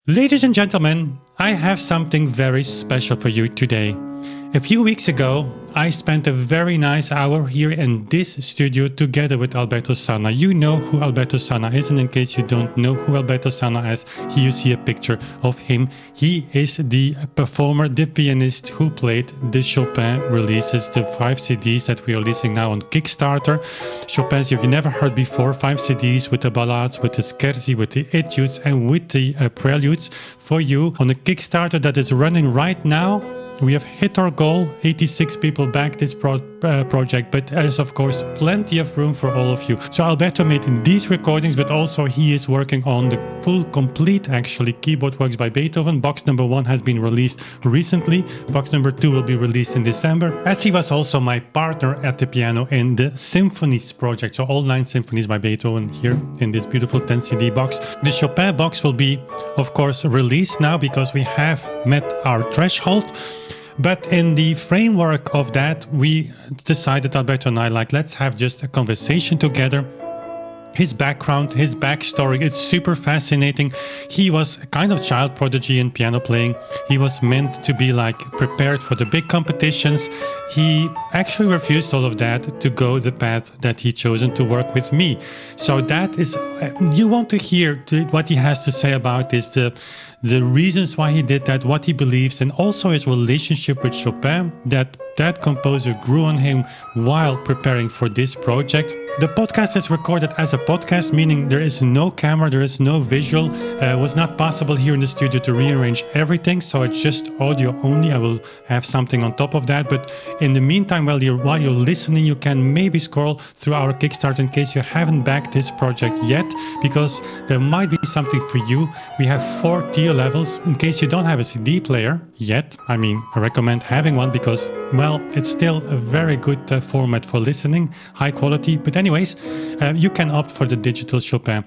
Ladies and gentlemen, I have something very special for you today. A few weeks ago, I spent a very nice hour here in this studio together with Alberto Sanna. You know who Alberto Sanna is, and in case you don't know who Alberto Sanna is, here you see a picture of him. He is the performer, the pianist who played the Chopin releases, the 5 CDs that we are releasing now on Kickstarter. Chopin's you've never heard before, 5 CDs with the ballades, with the scherzi, with the etudes, and with the preludes for you on a Kickstarter that is running right now. We have hit our goal, 86 people back this project, but there's of course plenty of room for all of you. So Alberto made these recordings, but also he is working on the full, complete actually keyboard works by Beethoven. Box number 1 has been released recently. Box number 2 will be released in December, as he was also my partner at the piano in the Symphonies project. So all 9 symphonies by Beethoven here in this beautiful 10 CD box. The Chopin box will be of course released now because we have met our threshold. But in the framework of that, we decided, Alberto and I, let's have just a conversation together. His background, his backstory, it's super fascinating. He was a kind of child prodigy in piano playing. He was meant to be prepared for the big competitions. He actually refused all of that to go the path that he chosen to work with me. So that is, you want to hear what he has to say about this, the reasons why he did that, what he believes, and also his relationship with Chopin, that composer grew on him while preparing for this project. The podcast is recorded as a podcast, meaning there is no camera, there is no visual. It was not possible here in the studio to rearrange everything, so it's just audio only. I will have something on top of that, but in the meantime, while you're listening, you can maybe scroll through our Kickstarter in case you haven't backed this project yet, because there might be something for you. We have 4 tier levels. In case you don't have a CD player yet, I recommend having one because, well, it's still a very good format for listening, high quality. But anyways, you can opt for the digital Chopin,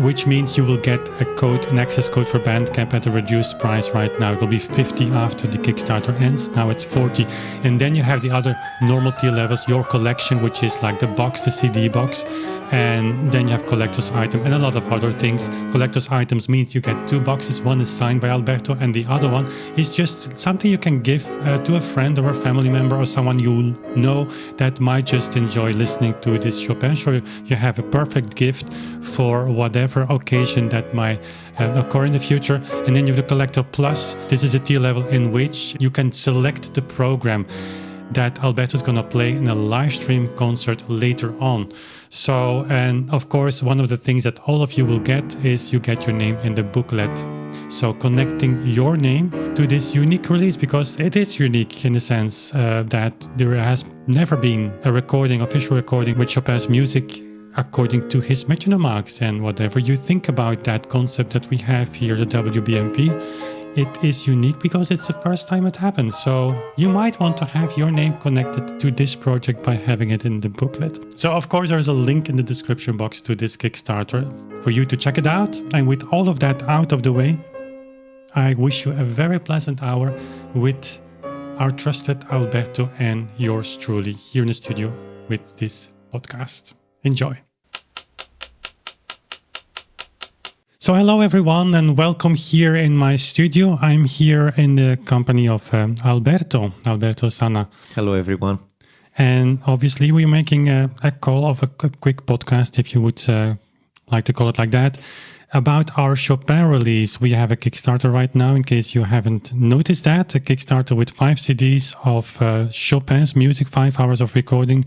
which means you will get an access code for Bandcamp at a reduced price right now. It will be 50 after the Kickstarter ends. Now it's 40. And then you have the other normal tier levels, your collection, which is like the box, the CD box. And then you have collector's item and a lot of other things. Collector's items means you get 2 boxes. One is signed by Alberto and the other one is just something you can give to a friend or a family member or someone you know that might just enjoy listening to this Chopin show. You have a perfect gift for whatever occasion that might occur in the future. And then you have the Collector Plus. This is a tier level in which you can select the program that Alberto is going to play in a live stream concert later on. So, and of course, one of the things that all of you will get is you get your name in the booklet. So connecting your name to this unique release, because it is unique in the sense that there has never been a official recording with Chopin's music according to his metronome marks. And whatever you think about that concept that we have here, the WBMP, it is unique because it's the first time it happens. So you might want to have your name connected to this project by having it in the booklet. So of course there's a link in the description box to this Kickstarter for you to check it out. And with all of that out of the way, I wish you a very pleasant hour with our trusted Alberto and yours truly here in the studio with this podcast. Enjoy. So hello everyone and welcome here in my studio. I'm here in the company of Alberto Sanna. Hello everyone. And obviously we're making a call of a quick podcast, if you would like to call it like that, about our Chopin release. We have a Kickstarter right now, in case you haven't noticed that, a Kickstarter with 5 CDs of Chopin's music, 5 hours of recording.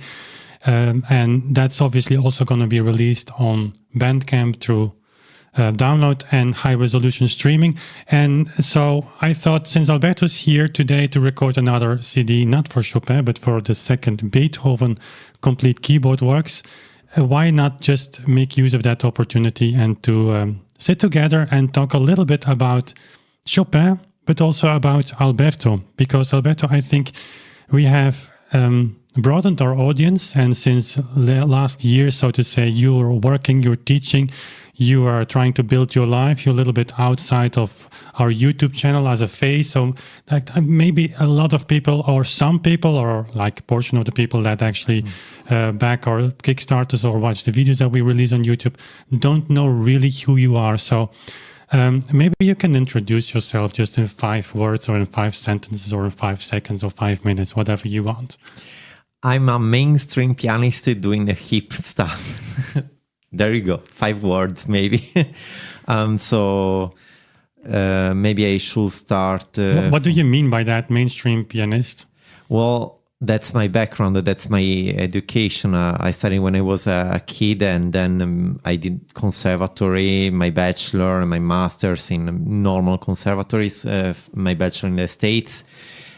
And that's obviously also going to be released on Bandcamp through download and high resolution streaming. And so I thought, since Alberto's here today to record another CD, not for Chopin, but for the second Beethoven complete keyboard works, why not just make use of that opportunity and to sit together and talk a little bit about Chopin, but also about Alberto, because Alberto, I think we have broadened our audience, and since last year, so to say, you're working, you're teaching, you are trying to build your life, you're a little bit outside of our YouTube channel as a face. So maybe a lot of people, or some people, or like a portion of the people that actually back our Kickstarters or watch the videos that we release on YouTube, don't know really who you are. So Maybe you can introduce yourself just in 5 words or in 5 sentences or in 5 seconds or 5 minutes, whatever you want. I'm a mainstream pianist doing the hip stuff. There you go. 5 words, maybe. Maybe I should start. What do you mean by that, mainstream pianist? Well, that's my background. That's my education. I studied when I was a kid, and then I did conservatory, my bachelor and my master's in normal conservatories. My bachelor in the States,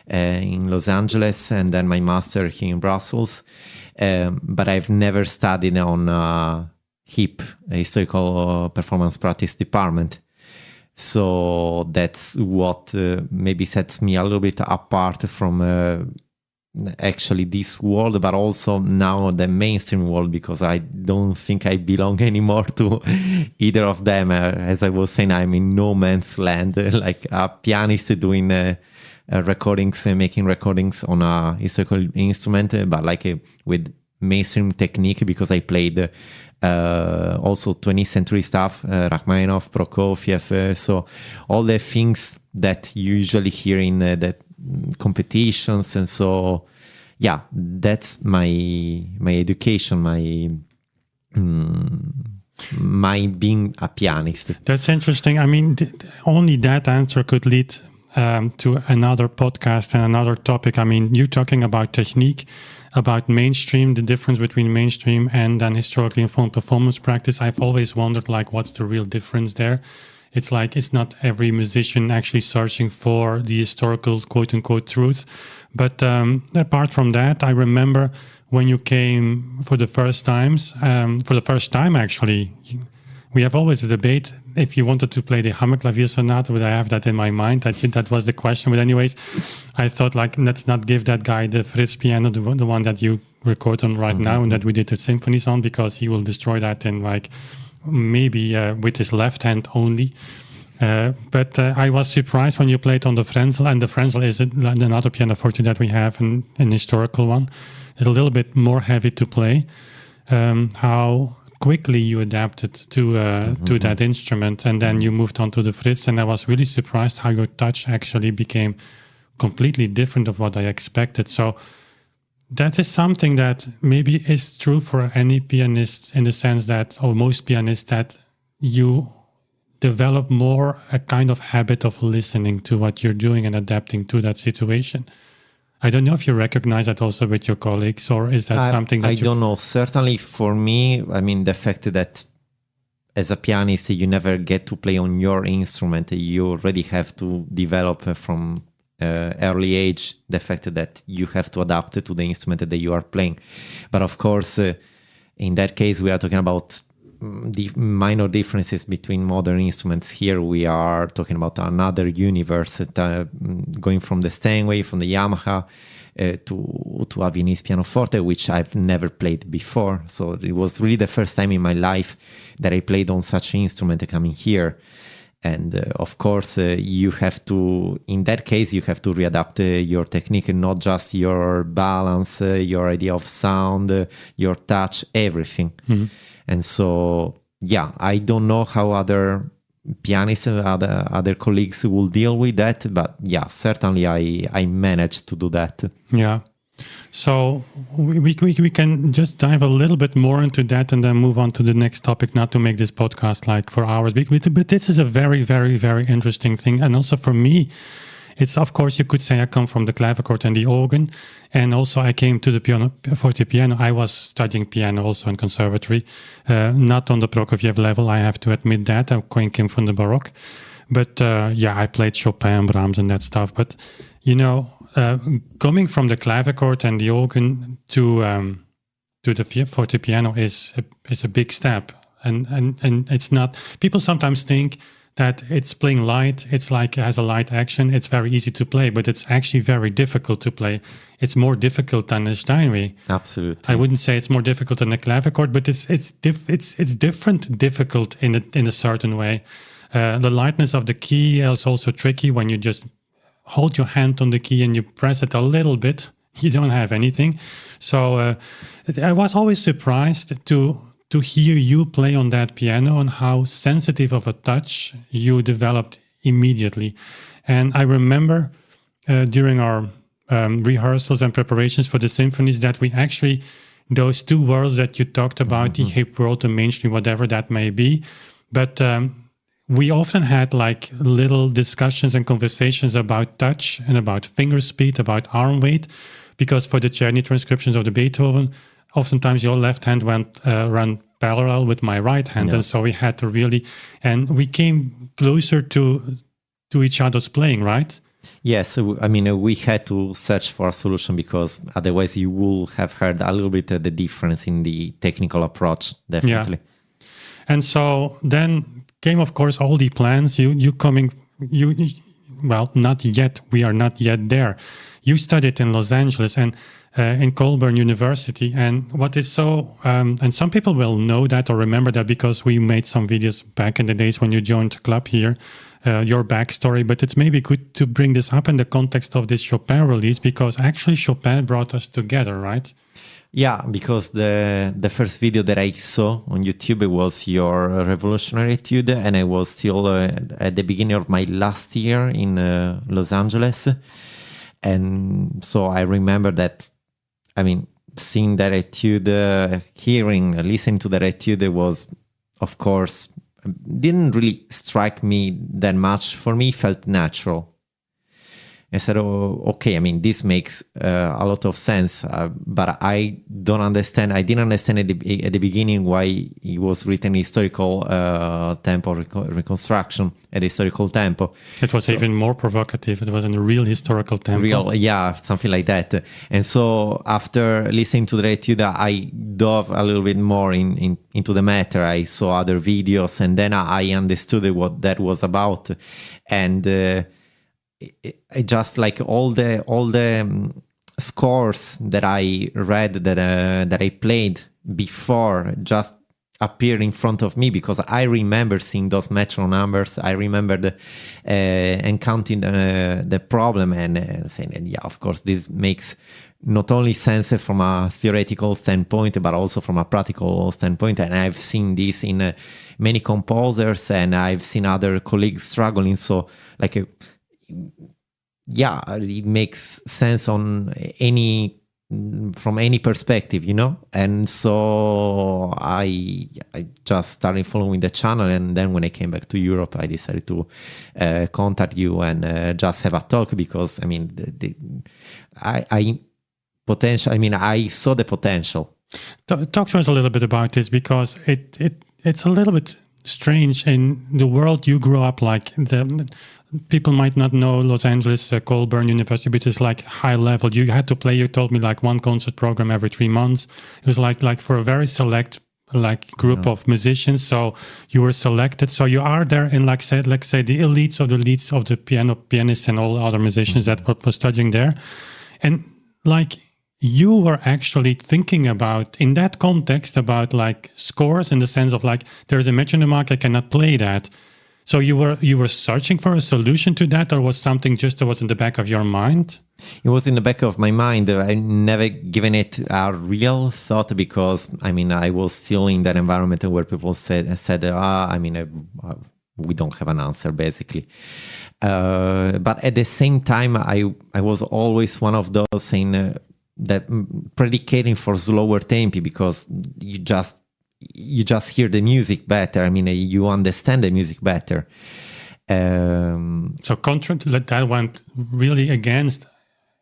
in Los Angeles, and then my master here in Brussels. But I've never studied on HIP, Historical Performance Practice Department. So that's what maybe sets me a little bit apart from actually this world, but also now the mainstream world, because I don't think I belong anymore to either of them. As I was saying, I'm in no man's land, like a pianist doing recordings, making recordings on a historical instrument, but with mainstream technique, because I played also 20th century stuff, Rachmaninoff, Prokofiev, so all the things that you usually hear in the competitions. And so, yeah, that's my education, my being a pianist. That's interesting. I mean, only that answer could lead to another podcast and another topic. I mean, you talking about technique, about mainstream, the difference between mainstream and then historically informed performance practice. I've always wondered, like, what's the real difference there? It's like, it's not every musician actually searching for the historical quote unquote truth. But apart from that, I remember when you came for the first time actually, we have always a debate if you wanted to play the Hammerklavier Sonata, but I have that in my mind. I think that was the question. But anyways, I thought, like, let's not give that guy the Fritz piano, the one that you record on right now and that we did the symphonies on, because he will destroy that in like maybe with his left hand only. But I was surprised when you played on the Frenzel, and the Frenzel is another pianoforte that we have, an historical one. It's a little bit more heavy to play. How quickly you adapted to that instrument, and then you moved on to the Fritz, and I was really surprised how your touch actually became completely different of what I expected. So that is something that maybe is true for any pianist, in the sense that, or most pianists, that you develop more a kind of habit of listening to what you're doing and adapting to that situation. I don't know if you recognize that also with your colleagues, or is that something that I don't know. Certainly for me, I mean, the fact that as a pianist, you never get to play on your instrument. You already have to develop from early age the fact that you have to adapt to the instrument that you are playing. But of course, in that case, we are talking about the minor differences between modern instruments. Here we are talking about another universe, going from the Steinway, from the Yamaha to a Viennese pianoforte, which I've never played before. So it was really the first time in my life that I played on such an instrument coming here. And of course, you have to, in that case, you have to readapt your technique, and not just your balance, your idea of sound, your touch, everything. Mm-hmm. And so, yeah, I don't know how other pianists, other colleagues will deal with that, but yeah, certainly I managed to do that. Yeah. So we can just dive a little bit more into that and then move on to the next topic, not to make this podcast like for hours, but this is a very, very, very interesting thing. And also for me, it's, of course, you could say I come from the clavichord and the organ, and also I came to the forte piano. I was studying piano also in conservatory, not on the Prokofiev level, I have to admit that. I came from the Baroque, but I played Chopin, Brahms, and that stuff. But coming from the clavichord and the organ to the forte piano is a big step, and it's not. People sometimes think that it's playing light, it's like it has a light action, it's very easy to play, but it's actually very difficult to play. It's more difficult than the Steinway. Absolutely. I wouldn't say it's more difficult than the clavichord, but it's difficult in a certain way. The lightness of the key is also tricky. When you just hold your hand on the key and you press it a little bit, you don't have anything. So I was always surprised to to hear you play on that piano and how sensitive of a touch you developed immediately. And I remember during our rehearsals and preparations for the symphonies that we actually, those two worlds that you talked about, the hip world, the mainstream, whatever that may be, but we often had like little discussions and conversations about touch and about finger speed, about arm weight, because for the Czerny transcriptions of the Beethoven, oftentimes your left hand went run parallel with my right hand, and so we had to really, and we came closer to each other's playing, right? Yes, I mean, we had to search for a solution because otherwise you will have heard a little bit the difference in the technical approach, definitely. Yeah. And so then came, of course, all the plans. You coming, well, not yet. We are not yet there. You studied in Los Angeles and in Colburn University. And what is so, and some people will know that or remember that because we made some videos back in the days when you joined the club here, your backstory. But it's maybe good to bring this up in the context of this Chopin release, because actually Chopin brought us together, right? Yeah, because the first video that I saw on YouTube was your revolutionary etude, and I was still at the beginning of my last year in Los Angeles. And so I remember that, I mean, seeing that etude, listening to that etude was, of course, didn't really strike me that much. For me, it felt natural. I said, oh, okay, I mean, this makes a lot of sense, but I didn't understand at the beginning why it was written historical tempo reconstruction at historical tempo. It was even more provocative. It was in a real historical tempo. Yeah, something like that. And so after listening to the etude, I dove a little bit more into the matter. I saw other videos, and then I understood what that was about. And I just like all the scores that I read that I played before just appeared in front of me, because I remember seeing those metronome numbers. I remembered encountering the problem and saying, yeah, of course, this makes not only sense from a theoretical standpoint, but also from a practical standpoint. And I've seen this in many composers, and I've seen other colleagues struggling. So like yeah, it makes sense from any perspective, you know. And so I just started following the channel, and then when I came back to Europe, I decided to contact you and just have a talk, because I mean, I saw the potential. Talk to us a little bit about this, because it's a little bit strange in the world you grew up. Like people might not know Los Angeles Colburn University, but it's like high level. You had to play, you told me, like one concert program every 3 months. It was like for a very select like group of musicians. So you were selected. So you are there in let's say the elites of the pianists and all other musicians that were studying there. And like you were actually thinking about, in that context, about like scores, in the sense of like, there's a metronome mark, I cannot play that. So you were searching for a solution to that, or was something just that was in the back of your mind? It was in the back of my mind. I never given it a real thought, because I mean, I was still in that environment where people said, we don't have an answer, basically. But at the same time, I was always one of those saying that predicating for slower tempi, because you just hear the music better. I mean, you understand the music better. So contrary to that went really against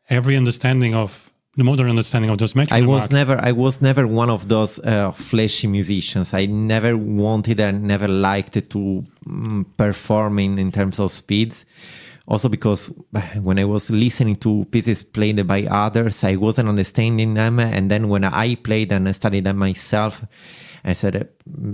every understanding of the modern understanding of those metronome marks. I was never one of those flashy musicians. I never wanted and never liked to perform in terms of speeds. Also because when I was listening to pieces played by others, I wasn't understanding them. And then when I played and studied them myself, I said,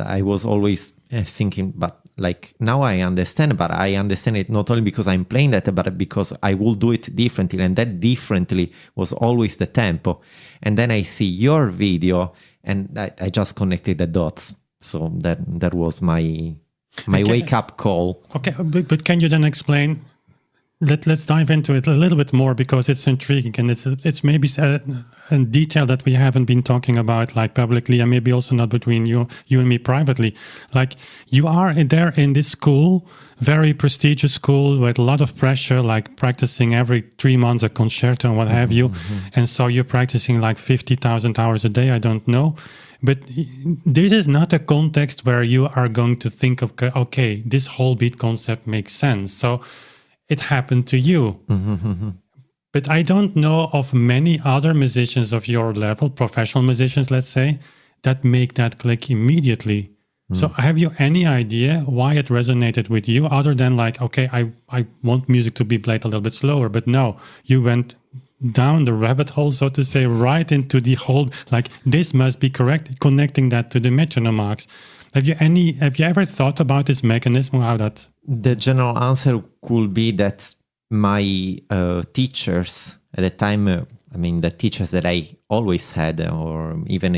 I was always thinking, but like now I understand, but I understand it not only because I'm playing that, but because I will do it differently. And that differently was always the tempo. And then I see your video and I just connected the dots. So that was my wake up call. Okay, but can you then explain let's dive into it a little bit more because it's intriguing and it's maybe a detail that we haven't been talking about like publicly, and maybe also not between you and me privately. Like, you are there in this school, very prestigious school with a lot of pressure, like practicing every 3 months a concerto and what have you, and so you're practicing like 50,000 hours a day. I don't know. But this is not a context where you are going to think of, okay, this whole beat concept makes sense. So it happened to you. But I don't know of many other musicians of your level, professional musicians, let's say, that make that click immediately. So have you any idea why it resonated with you other than like, okay, I want music to be played a little bit slower, but no, you went down the rabbit hole, so to say, right into the whole, like, this must be correct, connecting that to the metronome marks. Have you ever thought about this mechanism, how that? The general answer could be that my teachers at the time, the teachers that I always had, or even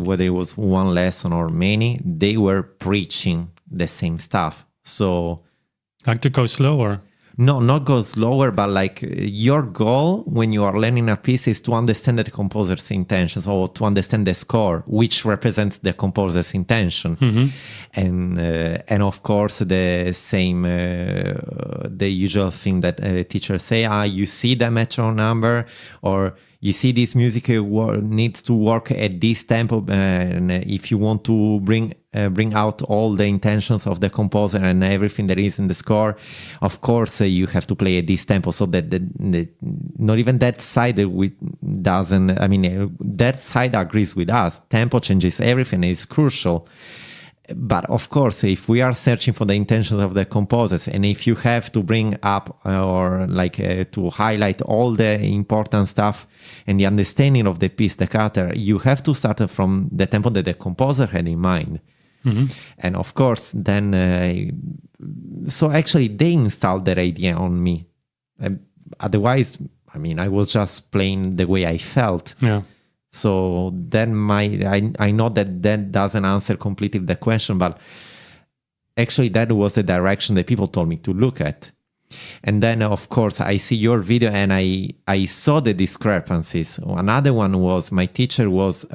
whether it was one lesson or many, they were preaching the same stuff. So, like to go slower? No, not go slower, but like your goal when you are learning a piece is to understand the composer's intentions, or to understand the score, which represents the composer's intention. And of course the same, the usual thing that teachers say, you see the metronome number, or you see this music needs to work at this tempo, and if you want to bring out all the intentions of the composer and everything that is in the score, of course you have to play at this tempo. So that not even that side doesn't. That side agrees with us. Tempo changes everything. It's crucial. But of course, if we are searching for the intentions of the composers, and if you have to bring up or to highlight all the important stuff and the understanding of the piece, the character, you have to start from the tempo that the composer had in mind. And of course, then, so actually they installed that idea on me. Otherwise, I was just playing the way I felt. Yeah. So then I know that doesn't answer completely the question, but actually that was the direction that people told me to look at. And then, of course, I see your video and I saw the discrepancies. Another one was my teacher was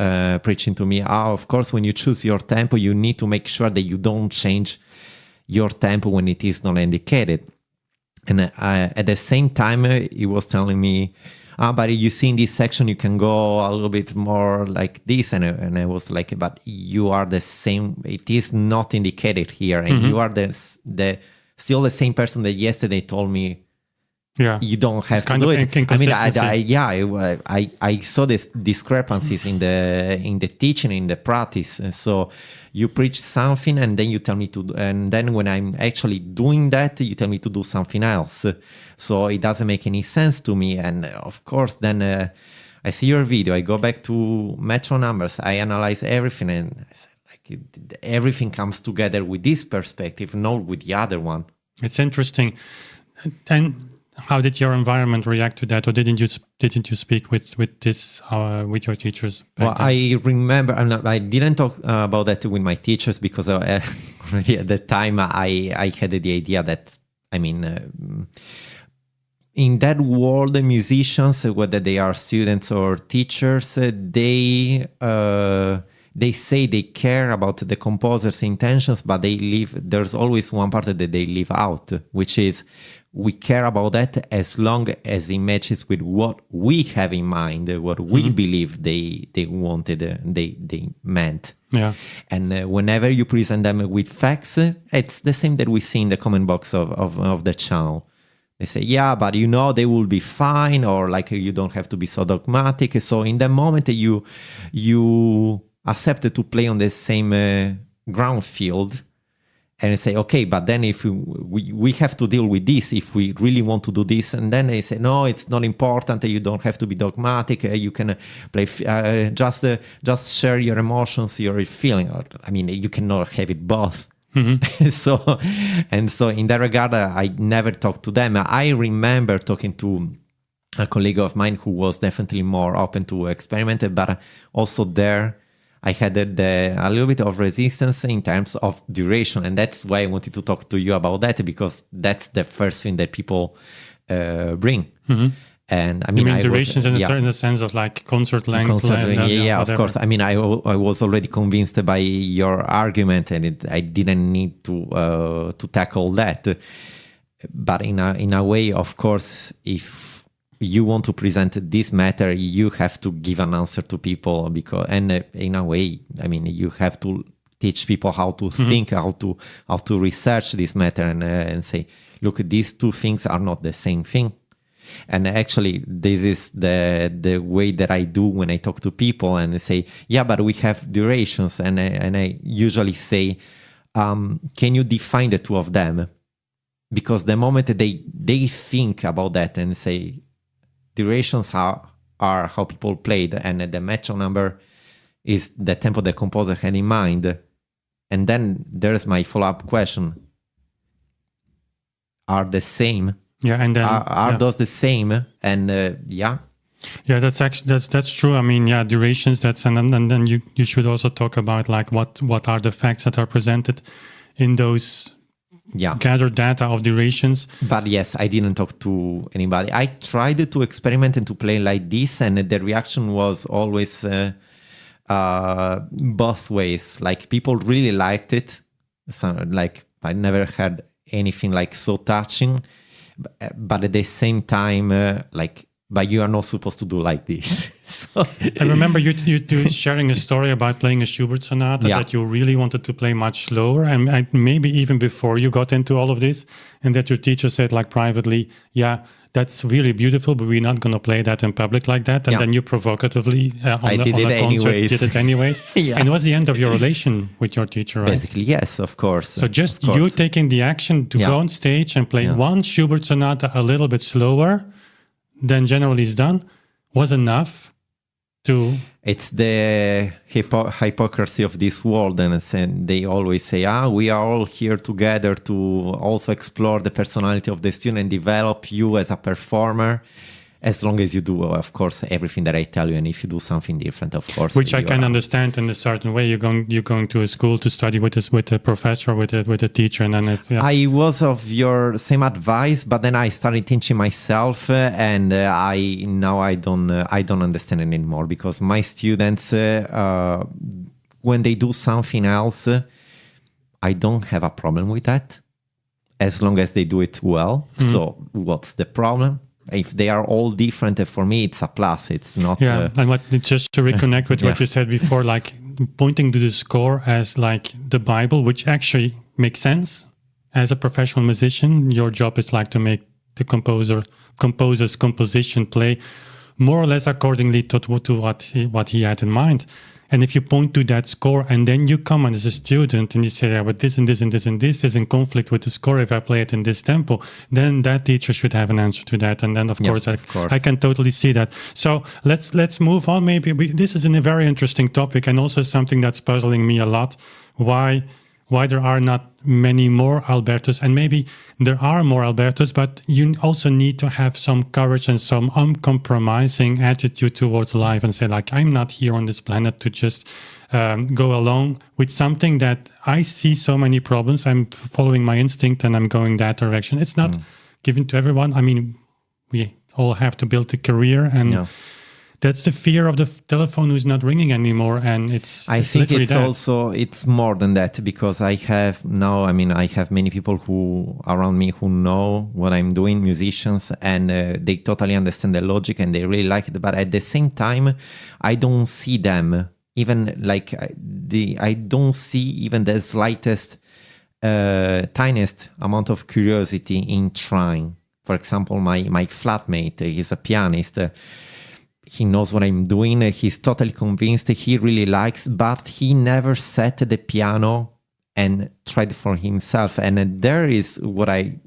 preaching to me, of course, when you choose your tempo, you need to make sure that you don't change your tempo when it is not indicated. And at the same time, he was telling me, but you see in this section, you can go a little bit more like this. And I was like, but you are the same. It is not indicated here. And you are still the same person that yesterday told me, you don't have to do it. I saw these discrepancies in the teaching, in the practice. So you preach something and then you tell me to, and then when I'm actually doing that, you tell me to do something else. So it doesn't make any sense to me. And of course, then I see your video, I go back to metro numbers, I analyze everything, and I say, everything comes together with this perspective, not with the other one. It's interesting. And how did your environment react to that, or didn't you speak with this with your teachers? Well, then? I remember I didn't talk about that with my teachers because already at the time I had the idea that in that world, the musicians, whether they are students or teachers, they say they care about the composer's intentions, but there's always one part that they leave out, which is we care about that as long as it matches with what we have in mind, what we believe they wanted, they meant. Yeah. And whenever you present them with facts, it's the same that we see in the comment box of the channel. They say, but they will be fine, or you don't have to be so dogmatic. So in the moment you accepted to play on the same ground field and say, okay, but then if we have to deal with this if we really want to do this, and then they say, no, it's not important, you don't have to be dogmatic, you can play, just share your emotions, your feeling. You cannot have it both. So in that regard, I never talked to them. I remember talking to a colleague of mine who was definitely more open to experiment, but also there I had a little bit of resistance in terms of duration. And that's why I wanted to talk to you about that, because that's the first thing that people bring. And I You mean, mean durations in the sense of like concert length? Of course. I mean, I was already convinced by your argument, and I didn't need to tackle that. But in a way, of course, if you want to present this matter, you have to give an answer to people, because, and in a way, I mean, you have to teach people how to think, how to research this matter, and say, look, these two things are not the same thing. And actually, this is the way that I do when I talk to people, and they say, yeah, but we have durations. And I usually say, can you define the two of them? Because the moment they think about that and say, durations are how people played, and the metro number is the tempo the composer had in mind. And then there's my follow-up question. Are the same? Yeah, and then are those the same? And yeah, that's actually that's true. I mean, yeah, durations. And then you should also talk about like what are the facts that are presented in those gathered data of durations. But yes, I didn't talk to anybody. I tried to experiment and to play like this, and the reaction was always both ways. Like people really liked it. So like I never had anything like so touching. But at the same time, but you are not supposed to do like this. So, I remember you sharing a story about playing a Schubert sonata that you really wanted to play much slower, and maybe even before you got into all of this, and that your teacher said like privately, yeah, that's really beautiful, but we're not going to play that in public like that. And then you provocatively on the concert did it anyways. And it was the end of your relation with your teacher, right? Basically, yes, of course. So just you taking the action to go on stage and play one Schubert sonata a little bit slower than generally is done was enough to... It's the hypocrisy of this world, and they always say, we are all here together to also explore the personality of the student and develop you as a performer, as long as you do, of course, everything that I tell you. And if you do something different, of course, which I can understand in a certain way. You're going to a school to study with a professor, with a teacher, and then I was of your same advice, but then I started teaching myself, and now I don't understand it anymore, because my students, when they do something else, I don't have a problem with that, as long as they do it well. So what's the problem? If they are all different, for me, it's a plus. It's not... Yeah, and just to reconnect with what you said before, like pointing to the score as like the Bible, which actually makes sense. As a professional musician, your job is like to make the composer's composition play more or less accordingly to what he had in mind. And if you point to that score and then you come on as a student and you say, but this and this and this and this is in conflict with the score if I play it in this tempo, then that teacher should have an answer to that. And then, of course, I can totally see that. So let's move on. Maybe this is a very interesting topic, and also something that's puzzling me a lot. Why there are not many more Albertos, and maybe there are more Albertos, but you also need to have some courage and some uncompromising attitude towards life and say, like, I'm not here on this planet to just go along with something that I see so many problems. I'm following my instinct and I'm going that direction. It's not given to everyone. I mean, we all have to build a career, and that's the fear of the telephone who's not ringing anymore, and I think it's more than that, because I have many people who around me who know what I'm doing, musicians, and they totally understand the logic and they really like it. But at the same time, I don't see them even like I don't see even the slightest, tiniest amount of curiosity in trying. For example, my flatmate, he's a pianist. He knows what I'm doing. He's totally convinced. He really likes, but he never set the piano and tried for himself. And there is what I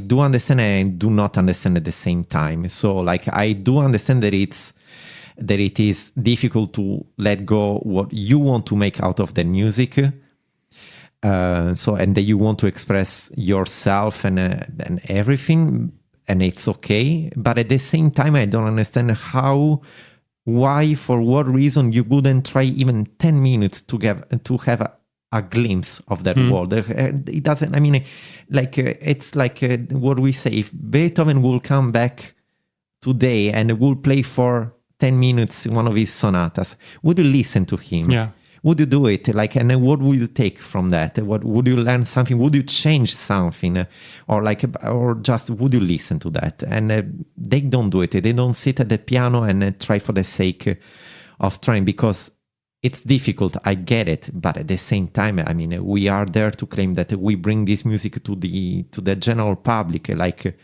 do understand and I do not understand at the same time. So like I do understand that it is difficult to let go what you want to make out of the music. And that you want to express yourself and everything. And it's okay, but at the same time, I don't understand why, for what reason you wouldn't try even 10 minutes to have a glimpse of that world. It doesn't. I mean, it's like what we say. If Beethoven will come back today and will play for 10 minutes one of his sonatas, would you listen to him? Yeah. Would you do it? And what would you take from that? What would you learn something? Would you change something, or just would you listen to that? And they don't do it. They don't sit at the piano and try for the sake of trying, because it's difficult. I get it, but at the same time, I mean, we are there to claim that we bring this music to the general public. Like,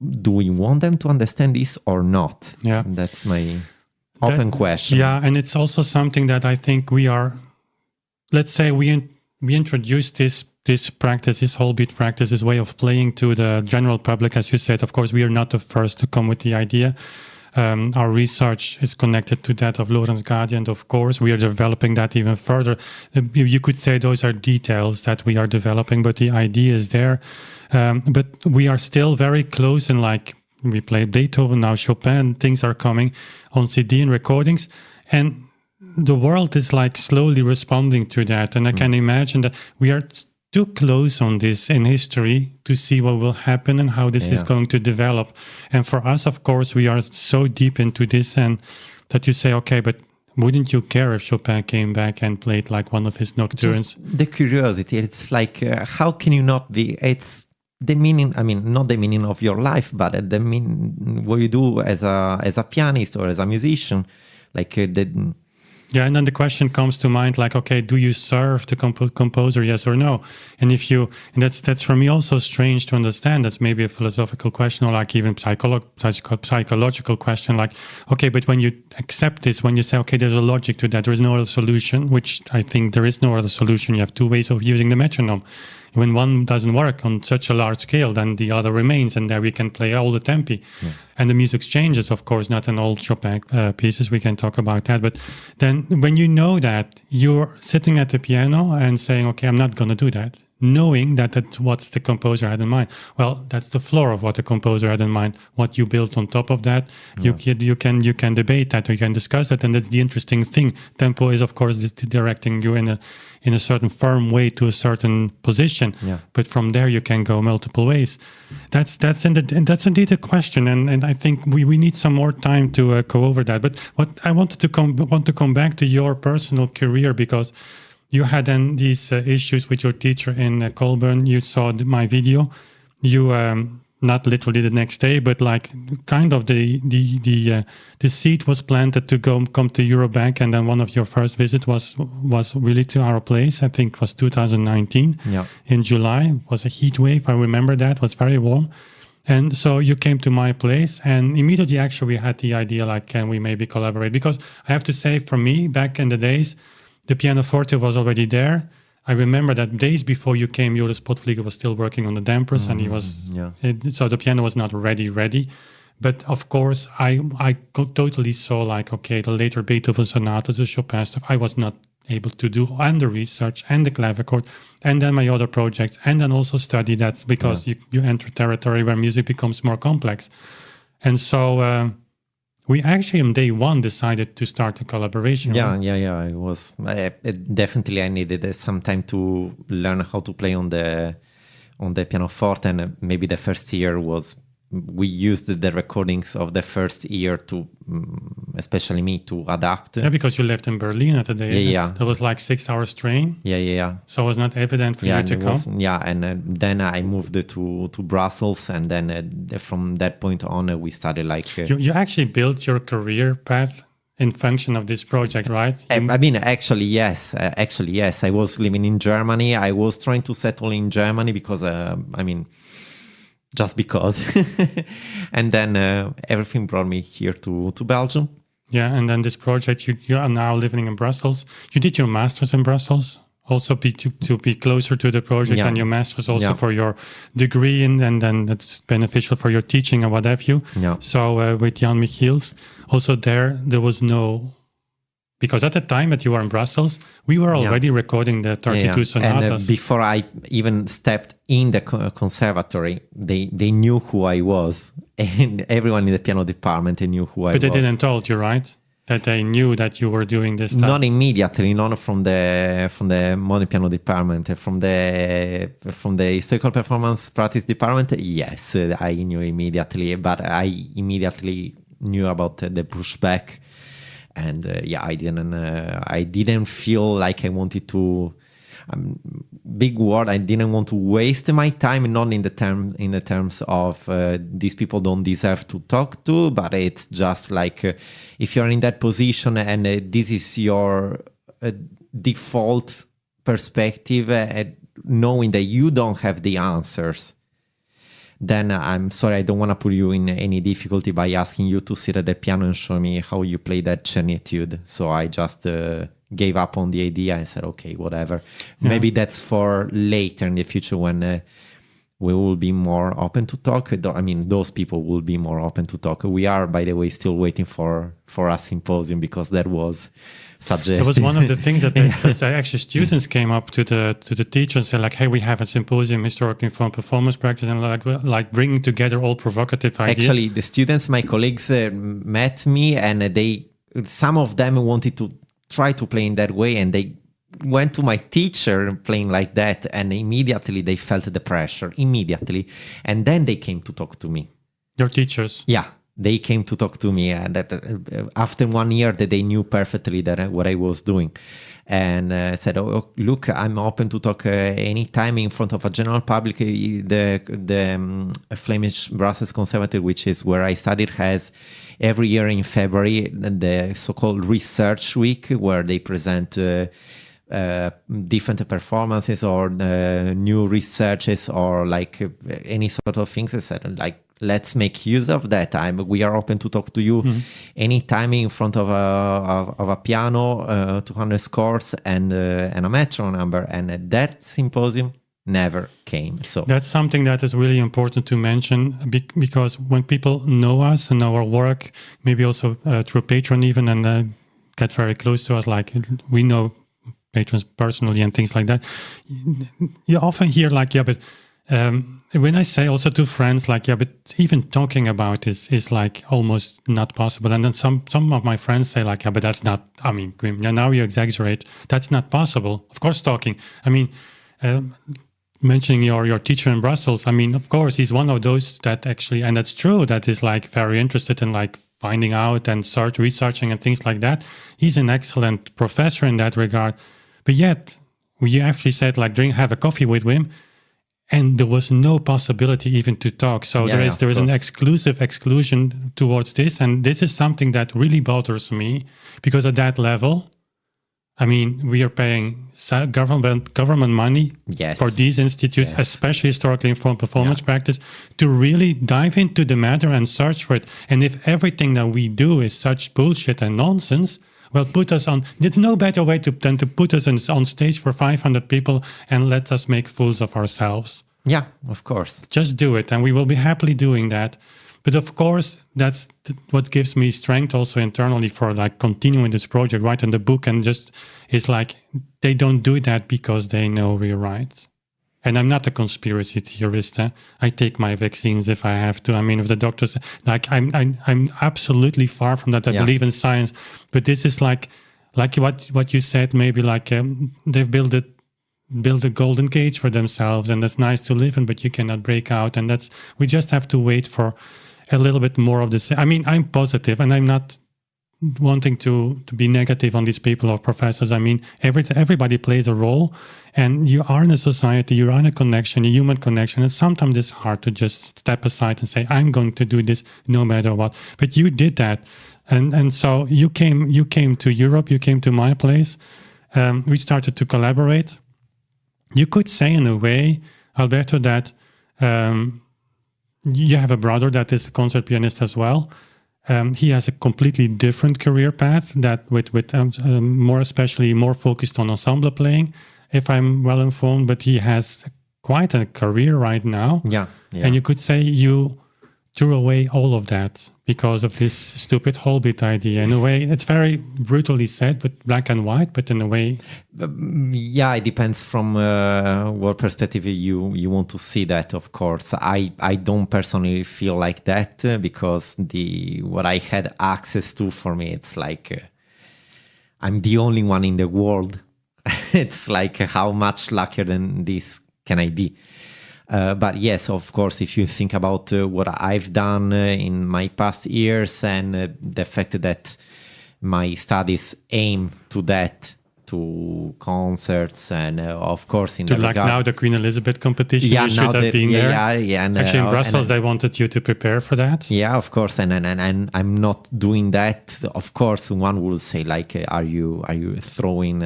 do we want them to understand this or not? Yeah, that's my open question. Yeah, and it's also something that I think we are. Let's say we introduced this practice, this whole beat practice, this way of playing to the general public, as you said. Of course, we are not the first to come with the idea. Our research is connected to that of Lorenz Gadi, and of course, we are developing that even further. You could say those are details that we are developing, but the idea is there. But we are still very close, and like we play Beethoven now, Chopin, things are coming on CD and recordings, and the world is like slowly responding to that. And I can imagine that we are too close on this in history to see what will happen and how this is going to develop. And for us, of course, we are so deep into this, and that you say, okay, but wouldn't you care if Chopin came back and played like one of his nocturnes? Just the curiosity. It's like, how can you not be? It's the meaning. I mean, not the meaning of your life, but the meaning what you do as a pianist or as a musician. Like Yeah, and then the question comes to mind, like, okay, do you serve the composer, yes or no? And if you, and that's for me also strange to understand. That's maybe a philosophical question, or like even psychological question. Like, okay, but when you accept this, when you say, okay, there's a logic to that, there is no other solution, which I think there is no other solution. You have two ways of using the metronome. When one doesn't work on such a large scale, then the other remains, and there we can play all the tempi. Yeah. And the music changes, of course, not in all Chopin pieces. We can talk about that. But then when you know that, you're sitting at the piano and saying, okay, I'm not going to do that, knowing that that's what the composer had in mind. Well, that's the floor of what the composer had in mind. What you built on top of that, you can debate that, or you can discuss that, and that's the interesting thing. Tempo is, of course, directing you in a certain firm way to a certain position. Yeah. But from there, you can go multiple ways. That's indeed a question, and I think we need some more time to go over that. But what I wanted to come back to your personal career, because you had then these issues with your teacher in Colburn. You saw my video. You not literally the next day, but like kind of the seed was planted to come to Eurobank, and then one of your first visits was really to our place. I think it was 2019 in July. It was a heat wave. I remember that. It was very warm. And so you came to my place, and immediately actually we had the idea, like, can we maybe collaborate? Because I have to say, for me, back in the days, the pianoforte was already there. I remember that days before you came, Joris Potflieger was still working on the dampers, and he was so the piano was not ready. But of course, I totally saw, like, okay, the later Beethoven sonatas, the Chopin stuff, I was not able to do, and the research and the clavichord, and then my other projects, and then also study that, because you enter territory where music becomes more complex. And so we actually on day one decided to start a collaboration. Yeah. It was definitely I needed some time to learn how to play on the pianoforte, and maybe the first year we used the recordings of the first year to, especially me, to adapt. Yeah, because you lived in Berlin at the day. Yeah. That was like 6 hours train. Yeah. So it was not evident for you to come. And then I moved to Brussels, and then from that point on, we started like... You actually built your career path in function of this project, right? Actually, yes. I was living in Germany. I was trying to settle in Germany because, just because. And then everything brought me here to Belgium. Yeah, and then this project, you are now living in Brussels. You did your master's in Brussels, also to be closer to the project, and your master's also for your degree, and then that's beneficial for your teaching and what have you. Yeah. So with Jan Michiels, also there was no... Because at the time that you were in Brussels, we were already recording the 32 sonatas. And before I even stepped in the conservatory, they knew who I was. And everyone in the piano department knew who I was. But they didn't told you, right? that they knew that you were doing this stuff? Not immediately, not from the Monopiano department, from the historical performance practice department. Yes, I knew immediately, but I immediately knew about the pushback, and I didn't feel like I wanted to. Big word. I didn't want to waste my time, not in the terms of these people don't deserve to talk to, but it's just like if you're in that position and this is your default perspective, knowing that you don't have the answers, then I'm sorry, I don't want to put you in any difficulty by asking you to sit at the piano and show me how you play that Cernitude. So I just gave up on the idea and said, okay, whatever. Yeah. Maybe that's for later in the future when we will be more open to talk. I mean, those people will be more open to talk. We are, by the way, still waiting for a symposium because that was suggested. That was one of the things that actually students came up to the teacher and said, like, hey, we have a symposium, historically informed performance practice, and like bringing together all provocative ideas. Actually, the students, my colleagues, met me, and some of them wanted to try to play in that way, and they went to my teacher playing like that, and immediately they felt the pressure, and then they came to talk to me. Your teachers? Yeah, they came to talk to me, and after 1 year that they knew perfectly that what I was doing, and said, oh, look, I'm open to talk anytime in front of a general public. The Flemish Brussels Conservatory, which is where I studied, has every year in February the so-called research week, where they present different performances or new researches or like any sort of things. I said, like, let's make use of that time. We are open to talk to you anytime in front of a piano, 200 scores and a metronome number. And that symposium never came. So that's something that is really important to mention, because when people know us and know our work, maybe also through Patreon even, and get very close to us, like we know patrons personally and things like that, you often hear like, yeah, but when I say also to friends, like, yeah, but even talking about this is like almost not possible. And then some of my friends say like, yeah, but that's not, I mean, yeah, now you exaggerate. That's not possible. Of course, talking. I mean, mentioning your teacher in Brussels, I mean, of course, he's one of those that actually, and that's true, that is like very interested in like finding out and researching and things like that. He's an excellent professor in that regard. But yet, we actually said like, have a coffee with him, and there was no possibility even to talk. So there is an exclusion towards this. And this is something that really bothers me, because at that level, I mean, we are paying government money for these institutes, especially historically informed performance practice, to really dive into the matter and search for it. And if everything that we do is such bullshit and nonsense, well, put us on. There's no better way than to put us on stage for 500 people and let us make fools of ourselves. Yeah, of course. Just do it, and we will be happily doing that. But of course, that's what gives me strength also internally for like continuing this project, right? And the book, and just is like, they don't do that because they know we're right. And I'm not a conspiracy theorist. I take my vaccines if I have to. I mean, if the doctors, like, I'm absolutely far from that. I believe in science, but this is like what you said. Maybe like they've built a golden cage for themselves, and that's nice to live in, but you cannot break out. And we just have to wait for a little bit more of this. I mean, I'm positive, and I'm not wanting to be negative on these people or professors. I mean, everybody plays a role, and you are in a society, you are in a connection, a human connection, and sometimes it's hard to just step aside and say, I'm going to do this no matter what. But you did that, and so you came to Europe, you came to my place, we started to collaborate. You could say in a way, Alberto, that you have a brother that is a concert pianist as well. He has a completely different career path that with more focused on ensemble playing, if I'm well informed, but he has quite a career right now. Yeah. And you could say you threw away all of that because of this stupid whole beat idea. In a way, it's very brutally said, but black and white, but in a way... Yeah, it depends from what perspective you want to see that, of course. I don't personally feel like that because what I had access to, for me, it's like I'm the only one in the world. It's like how much luckier than this can I be? But yes, of course, if you think about what I've done in my past years and the fact that my studies aim to that, to concerts and of course in to like now the Queen Elizabeth competition, you should have been there. And actually in Brussels they wanted you to prepare for that. Yeah, of course, and I'm not doing that. Of course, one will say like, are you throwing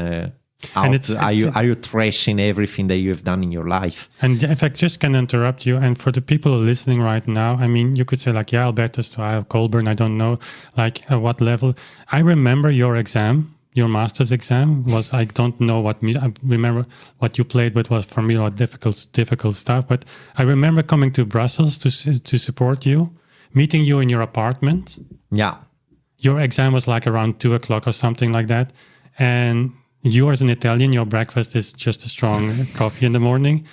out, are you trashing everything that you have done in your life? And if I just can interrupt you, and for the people listening right now, I mean, you could say like, yeah, Albertus, I have Colburn, I don't know, like at what level. I remember your exam, your master's exam was, I don't know what, I remember what you played, but was for me a lot difficult stuff. But I remember coming to Brussels to support you, meeting you in your apartment. Yeah. Your exam was like around 2:00 or something like that. And you as an Italian, your breakfast is just a strong coffee in the morning.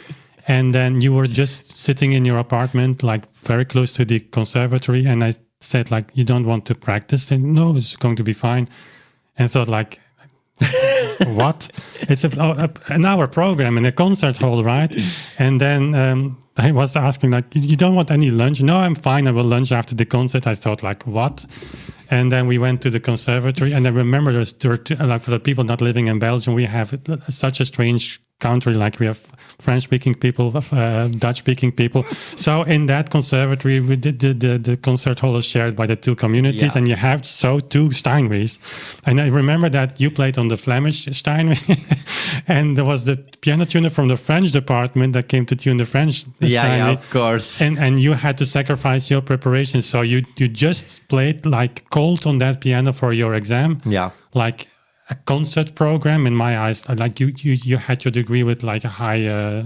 And then you were just sitting in your apartment, like very close to the conservatory. And I said like, you don't want to practice? And no, it's going to be fine. And thought like, what? It's an hour program in a concert hall, right? And then I was asking like, you don't want any lunch? No, I'm fine. I will lunch after the concert. I thought like, what? And then we went to the conservatory. And I remember like for the people not living in Belgium, we have such a strange country. Like we have French-speaking people, Dutch-speaking people. So in that conservatory, we did the concert hall is shared by the two communities, and you have two Steinways. And I remember that you played on the Flemish Steinway, and there was the piano tuner from the French department that came to tune the French Steinway. Yeah, of course. And you had to sacrifice your preparation, so you just played like cold on that piano for your exam. Yeah, like a concert program in my eyes. Like you had your degree with like a high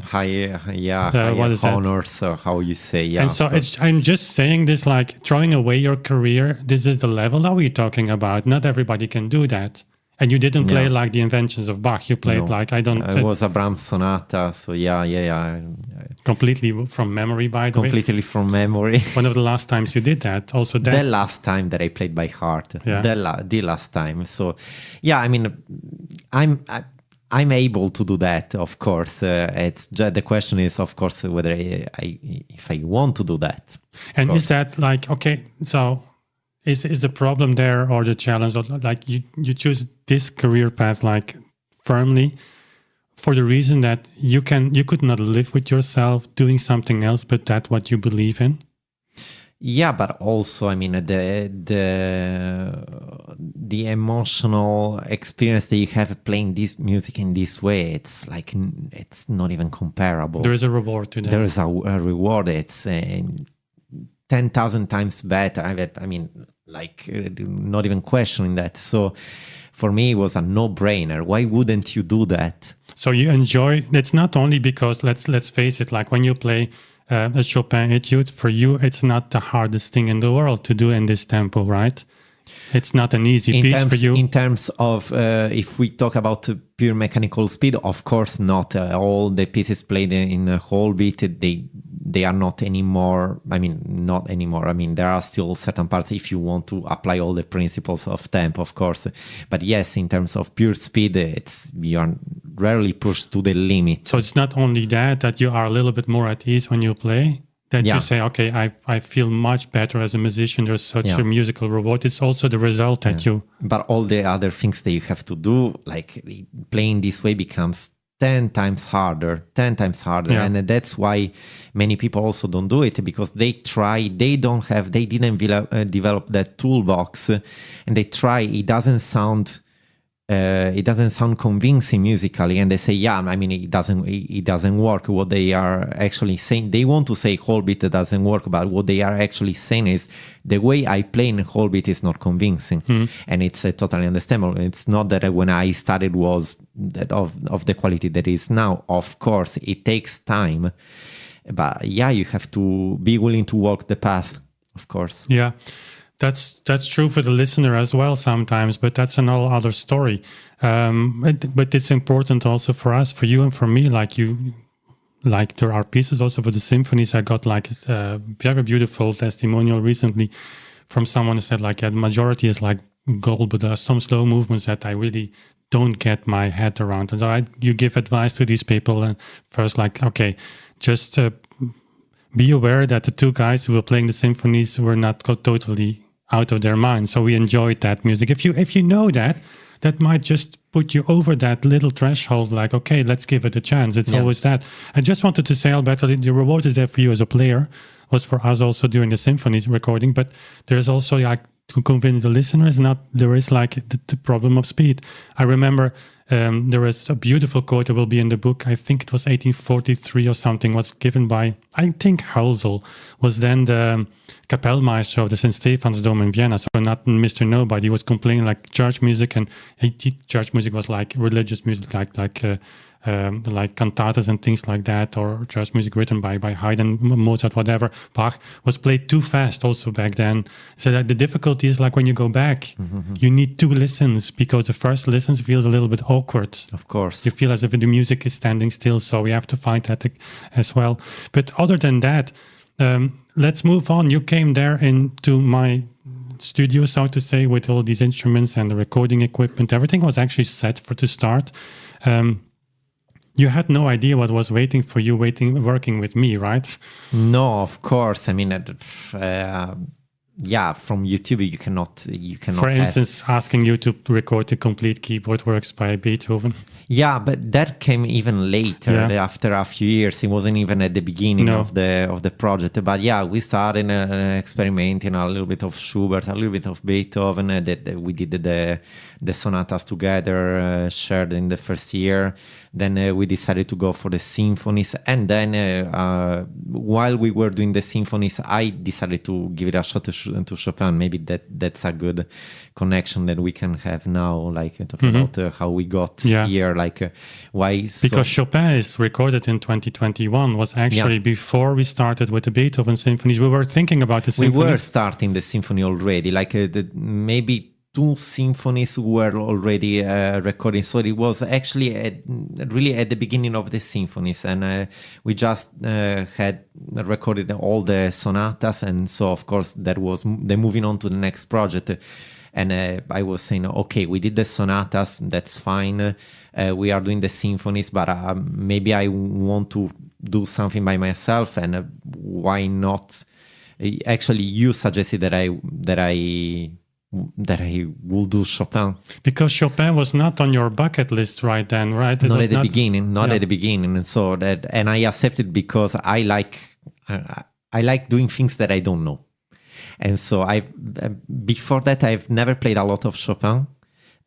what is honors, or how you say. Yeah, and so I'm just saying this, like throwing away your career. This is the level that we're talking about. Not everybody can do that. And you didn't play like the Inventions of Bach. You played like It was a Brahms sonata. So yeah. Completely from memory, by the way. Completely from memory. One of the last times you did that. Also, the last time that I played by heart. Yeah. The last time. So, yeah. I mean, I'm able to do that. Of course, it's just, the question is, of course, whether if I want to do that. And is that like okay? So. Is the problem there, or the challenge, or like you choose this career path like firmly for the reason that you could not live with yourself doing something else but that what you believe in? Yeah, but also, I mean, the emotional experience that you have playing this music in this way, it's like it's not even comparable. There is a reward to that. There is a reward. It's 10,000 times better. I mean, like not even questioning that. So for me, it was a no-brainer. Why wouldn't you do that? So you enjoy, it's not only because, let's face it, like when you play a Chopin etude, for you, it's not the hardest thing in the world to do in this tempo, right? It's not an easy piece for you. In terms of, if we talk about pure mechanical speed, of course not. All the pieces played in a whole beat, they are not anymore. I mean, not anymore. I mean, there are still certain parts if you want to apply all the principles of tempo, of course. But yes, in terms of pure speed, you are rarely pushed to the limit. So it's not only that you are a little bit more at ease when you play, that you say, okay, I feel much better as a musician. There's such a musical reward. It's also the result that you... But all the other things that you have to do, like playing this way becomes 10 times harder. Yeah. And that's why many people also don't do it, because they didn't develop that toolbox, and they try, it doesn't sound convincing musically, and they say, I mean, it doesn't work. What they are actually saying, they want to say whole beat doesn't work, but what they are actually saying is the way I play in whole beat is not convincing. And it's totally understandable. It's not that when I started was that of the quality that is now. Of course, it takes time, but you have to be willing to walk the path. of course. Yeah, that's true for the listener as well sometimes, but that's an all other story. But it's important also for us, for you and for me. Like there are pieces also for the symphonies. I got like a very beautiful testimonial recently from someone who said like, yeah, the majority is like gold, but there are some slow movements that I really don't get my head around. And so you give advice to these people, and first like, okay, just be aware that the two guys who were playing the symphonies were not totally out of their minds. So we enjoyed that music. If you know that, that might just put you over that little threshold, like, okay, let's give it a chance. It's always that. I just wanted to say, Alberto, the reward is there for you as a player, was for us also during the symphonies recording, but there's also like to convince the listeners, there is like the problem of speed. I remember there is a beautiful quote that will be in the book. I think it was 1843 or something, was given by, I think Hölzel was then the Kapellmeister of the St. Stephan's Dome in Vienna. So not Mr. Nobody. He was complaining like church music, and church music was like religious music, like cantatas and things like that, or church music written by Haydn, Mozart, whatever. Bach was played too fast also back then. So that the difficulty is like when you go back, you need 2 listens, because the first listens feels a little bit awkward. Of course. You feel as if the music is standing still, so we have to find that as well. But other than that, let's move on. You came there into my studio, so to say, with all these instruments and the recording equipment. Everything was actually set to start. You had no idea what was waiting for you, working with me, right? No, of course. I mean, from YouTube you cannot. For instance, asking you to record the complete keyboard works by Beethoven. Yeah, but that came even later, after a few years. It wasn't even at the beginning of the project. But yeah, we started experimenting a little bit of Schubert, a little bit of Beethoven. That we did the sonatas together, shared in the first year. Then we decided to go for the symphonies. And then while we were doing the symphonies, I decided to give it a shot to Chopin. Maybe that's a good connection that we can have now, like talking about how we got here, like why. Because Chopin is recorded in 2021, was actually before we started with the Beethoven symphonies. We were thinking about the symphonies. We were starting the symphony already, like maybe 2 symphonies were already recording. So it was actually really at the beginning of the symphonies, and we just had recorded all the sonatas. And so, of course, that was the moving on to the next project. And I was saying, okay, we did the sonatas, that's fine. We are doing the symphonies, but maybe I want to do something by myself, and why not? Actually, you suggested that I will do Chopin. Because Chopin was not on your bucket list right then, right? Not at the beginning, at the beginning. And so and I accepted because I like doing things that I don't know. And so before that, I've never played a lot of Chopin.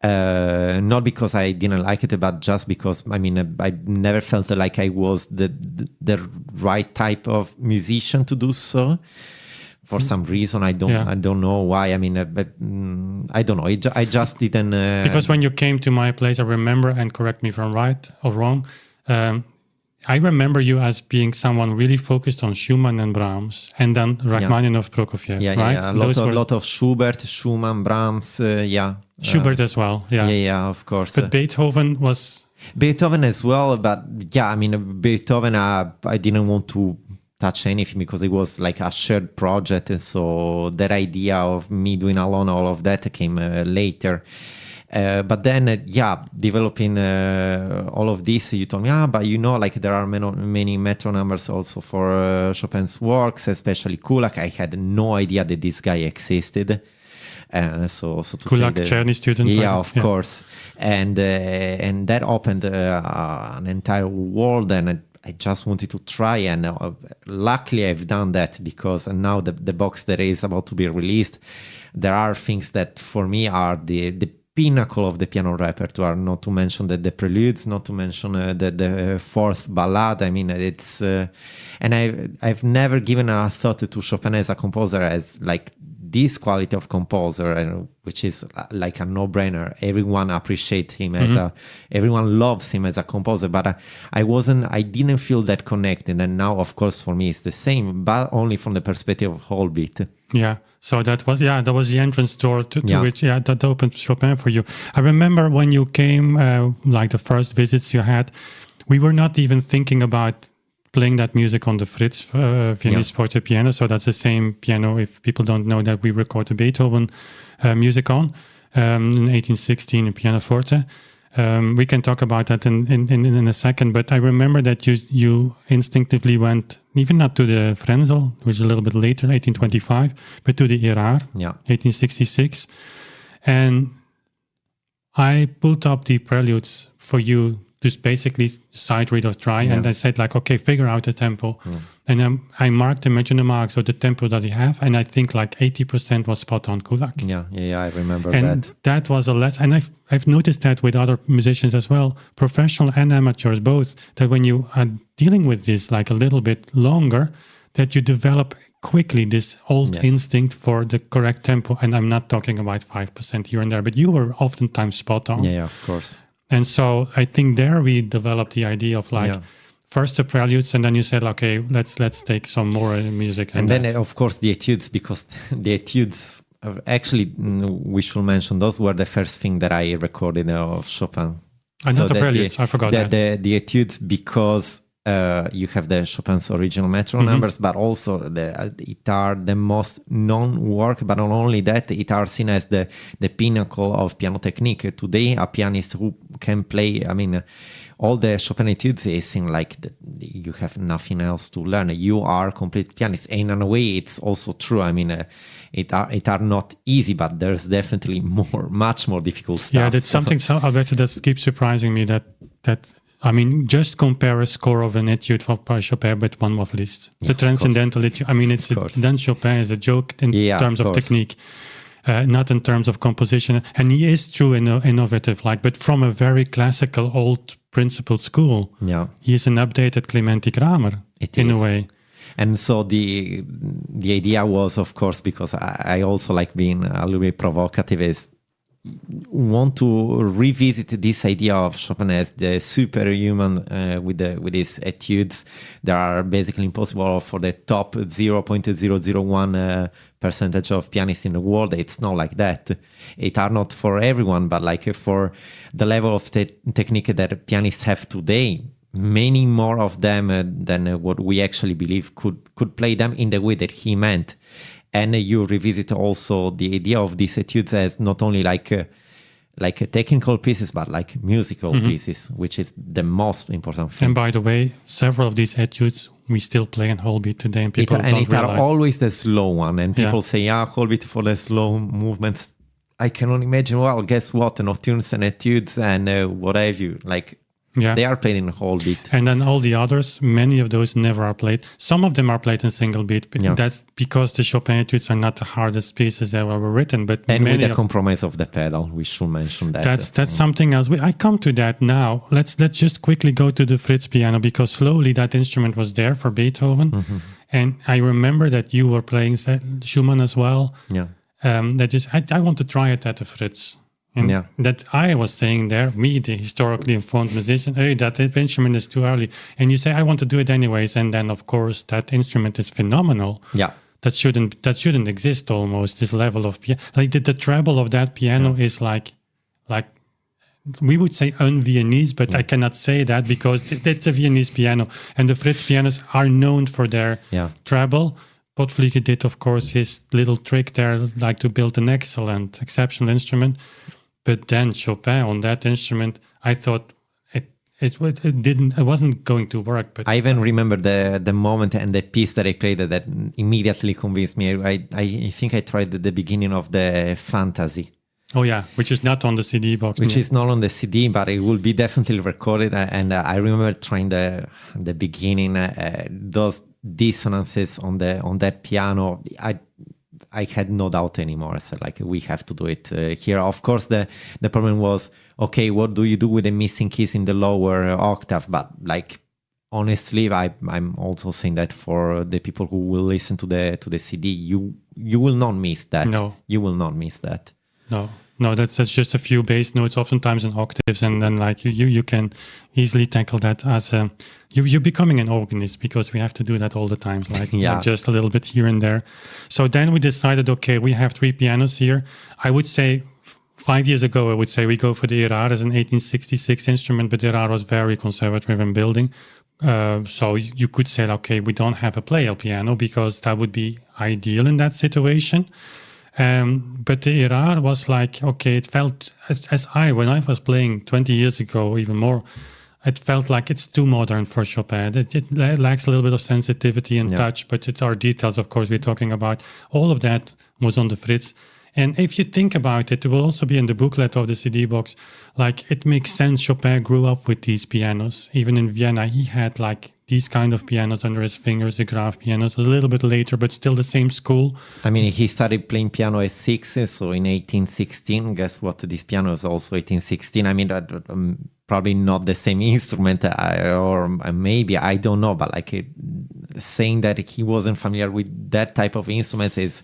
Not because I didn't like it, but just because, I mean, I never felt like I was the right type of musician to do so. For some reason, I don't know why. I mean, I don't know. I just didn't. Because when you came to my place, I remember, and correct me if I'm right or wrong, I remember you as being someone really focused on Schumann and Brahms, and then Rachmaninoff, Prokofiev, right? Yeah. A lot of Schubert, Schumann, Brahms, Schubert as well, Yeah, of course. But Beethoven as well, but I mean, Beethoven, I didn't want to touch anything because it was like a shared project, and so that idea of me doing alone all of that came later. But then, developing all of this, you told me, but like there are many metro numbers also for Chopin's works, especially Kulak. I had no idea that this guy existed. So to Kulak, say Czerny student. Of course. And that opened an entire world, and I just wanted to try, and luckily I've done that, because now the box that is about to be released, there are things that for me are the pinnacle of the piano repertoire, not to mention the preludes, not to mention the fourth ballade. I mean, it's and I've never given a thought to Chopin as a composer as like this quality of composer, which is like a no-brainer. Everyone appreciates him everyone loves him as a composer, but I didn't feel that connected. And now, of course, for me, it's the same, but only from the perspective of Holbeat. Yeah. So that was the entrance door to which that opened Chopin for you. I remember when you came, like the first visits you had, we were not even thinking about playing that music on the Fritz Viennese Forte piano. So that's the same piano, if people don't know, that we recorded Beethoven music on in 1816 in pianoforte. We can talk about that in a second, but I remember that you instinctively went, even not to the Frenzel, which is a little bit later, 1825, but to the Erard, 1866. And I pulled up the preludes for you, just basically sight read or try, and I said like, okay, figure out the tempo. And I marked the metronome mark, so the tempo that you have, and I think like 80% was spot on Kulak. Yeah, I remember and that was a lesson, and I've noticed that with other musicians as well, professional and amateurs both, that when you are dealing with this like a little bit longer, that you develop quickly this old instinct for the correct tempo. And I'm not talking about 5% here and there, but you were oftentimes spot on. Yeah, of course. And so I think there we developed the idea of like first the preludes, and then you said, okay, let's take some more music. And then, of course, the etudes, because the etudes, actually, we should mention, those were the first thing that I recorded of Chopin. And not the preludes, I forgot that. The etudes, because you have the Chopin's original metronome numbers, but also it are the most known work, but not only that, it are seen as the pinnacle of piano technique. Today, a pianist who can play, all the Chopin etudes is seen like you have nothing else to learn. You are a complete pianist. And in a way, it's also true. It are not easy, but there's definitely much more difficult stuff. Yeah, that's something, Alberto, that keeps surprising me that just compare a score of an etude by Chopin with one of Liszt. The transcendental etude. Then Chopin is a joke in terms of technique, not in terms of composition. And he is true innovative, but from a very classical, old principled school. Yeah, he is an updated Clementi Kramer in a way. And so the idea was, of course, because I also like being a little bit provocative, is want to revisit this idea of Chopin as the superhuman with his etudes that are basically impossible for the top 0.001 percentage of pianists in the world. It's not like that. It are not for everyone, but like for the level of technique that pianists have today, many more of them than what we actually believe could play them in the way that he meant. And you revisit also the idea of these etudes as not only like technical pieces, but like musical pieces, which is the most important thing. And by the way, several of these etudes we still play in Holbeat today, and people don't realize. And it are always the slow one. And people say, Holbeat for the slow movements. I cannot imagine. Well, guess what? Nocturnes and etudes and what have you. They are played in whole beat. And then all the others, many of those never are played. Some of them are played in single beat, but that's because the Chopin etudes are not the hardest pieces that were written. But and with the compromise of the pedal, we should mention that. That's something else. I come to that now. Let's just quickly go to the Fritz piano, because slowly that instrument was there for Beethoven. And I remember that you were playing Schumann as well. Yeah. I want to try it at the Fritz. And that I was saying there, me, the historically informed musician, hey, that instrument is too early. And you say, I want to do it anyways. And then, of course, that instrument is phenomenal. Yeah. That shouldn't exist almost, this level of piano. Like the treble of that piano is like we would say un-Viennese, but I cannot say that because it's a Viennese piano. And the Fritz pianos are known for their treble. Pottfliege did, of course, his little trick there, like to build an excellent, exceptional instrument. But then Chopin on that instrument, I thought it wasn't going to work. But I even remember the moment and the piece that I played that immediately convinced me. I think I tried at the beginning of the Fantasy. Oh yeah, which is not on the CD box. Which is not on the CD, but it will be definitely recorded. And I remember trying the beginning, those dissonances on that piano. I had no doubt anymore. I said, we have to do it here. Of course, the problem was, okay, what do you do with the missing keys in the lower octave? But honestly, I'm also saying that for the people who will listen to the CD, you you will not miss that. No. You will not miss that. No, that's just a few bass notes, oftentimes in octaves, and then like you can easily tackle that as a you're becoming an organist, because we have to do that all the time, like, Yeah. like just a little bit here and there. So then we decided, okay, we have 3 pianos here. I would say 5 years ago, I would say we go for the Erard as an 1866 instrument, but the Erard was very conservative in building. So you could say, okay, we don't have a playable piano, because that would be ideal in that situation. But the Erard was like, okay, it felt when I was playing 20 years ago, or even more, it felt like it's too modern for Chopin. It lacks a little bit of sensitivity and touch, but it's our details, of course, we're talking about. All of that was on the Fritz. And if you think about it, it will also be in the booklet of the CD box. Like, it makes sense. Chopin grew up with these pianos. Even in Vienna, he had like these kind of pianos under his fingers, the Graf pianos, a little bit later, but still the same school. I mean, he started playing piano at 6, so in 1816. Guess what? This piano is also 1816. I mean, probably not the same instrument, or maybe, I don't know, but like saying that he wasn't familiar with that type of instruments is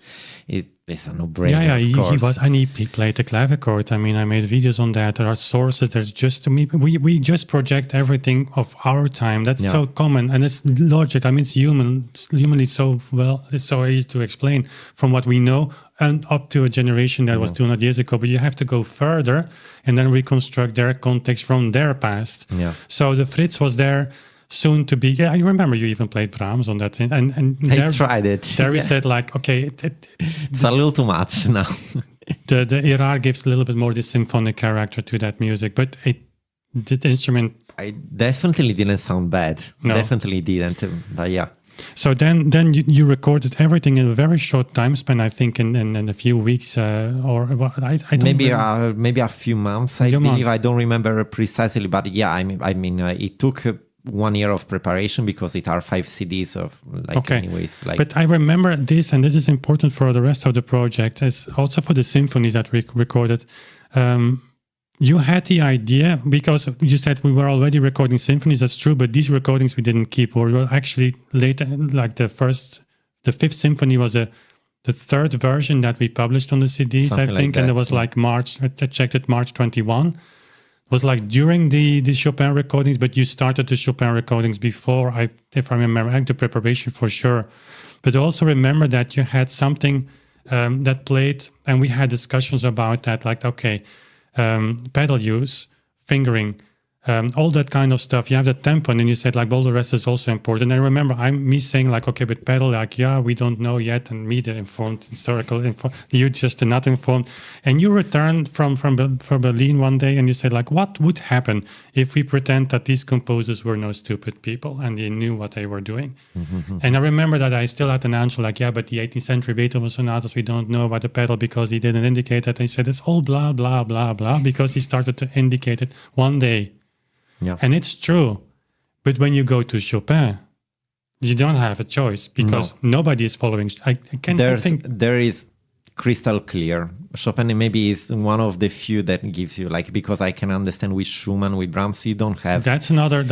a no-brainer. Yeah, of he course. was, and he played the clavichord. I mean, I made videos on that. There are sources. There's just, we just project everything of our time. That's so common, and it's logic. I mean, it's human. It's humanly it's so easy to explain from what we know and up to a generation that was 200 years ago. But you have to go further and then reconstruct their context from their past. Yeah. So the Fritz was there soon to be. Yeah, I remember you even played Brahms on that thing. And I tried it. There we said like, okay, it's a little too much now. the Erard gives a little bit more this symphonic character to that music, but the instrument. I definitely didn't sound bad. No. Definitely didn't. But yeah. So then you recorded everything in a very short time span. I think in a few weeks, or I don't maybe a few months. I believe. I don't remember precisely, but yeah. I mean, it took 1 year of preparation, because it are 5 CDs of anyways. Like, but I remember this, and this is important for the rest of the project, as also for the symphonies that we recorded. You had the idea, because you said we were already recording symphonies. That's true, but these recordings we didn't keep. We were actually later, like the 5th symphony was the 3rd version that we published on the CDs, Something I think, like and that, it was like March. I checked it, March 21. It was like during the Chopin recordings, but you started the Chopin recordings before. If I remember, the preparation for sure. But also remember that you had something that played, and we had discussions about that. Like, okay. Pedal use, fingering, all that kind of stuff. You have the tempo, and then you said like, well, the rest is also important. And I remember me saying like, okay, but pedal, like, yeah, we don't know yet, and me, the informed, you just not informed. And you returned from Berlin one day, and you said like, what would happen if we pretend that these composers were no stupid people and they knew what they were doing? Mm-hmm. And I remember that I still had an answer like, yeah, but the 18th century Beethoven sonatas, we don't know about the pedal because he didn't indicate that. And he said it's all blah, blah, blah, blah, because he started to indicate it one day. Yeah. And it's true. But when you go to Chopin, you don't have a choice, because nobody is following. There is crystal clear. Chopin maybe is one of the few that gives you, like, because I can understand with Schumann, with Brahms, you don't have. That's another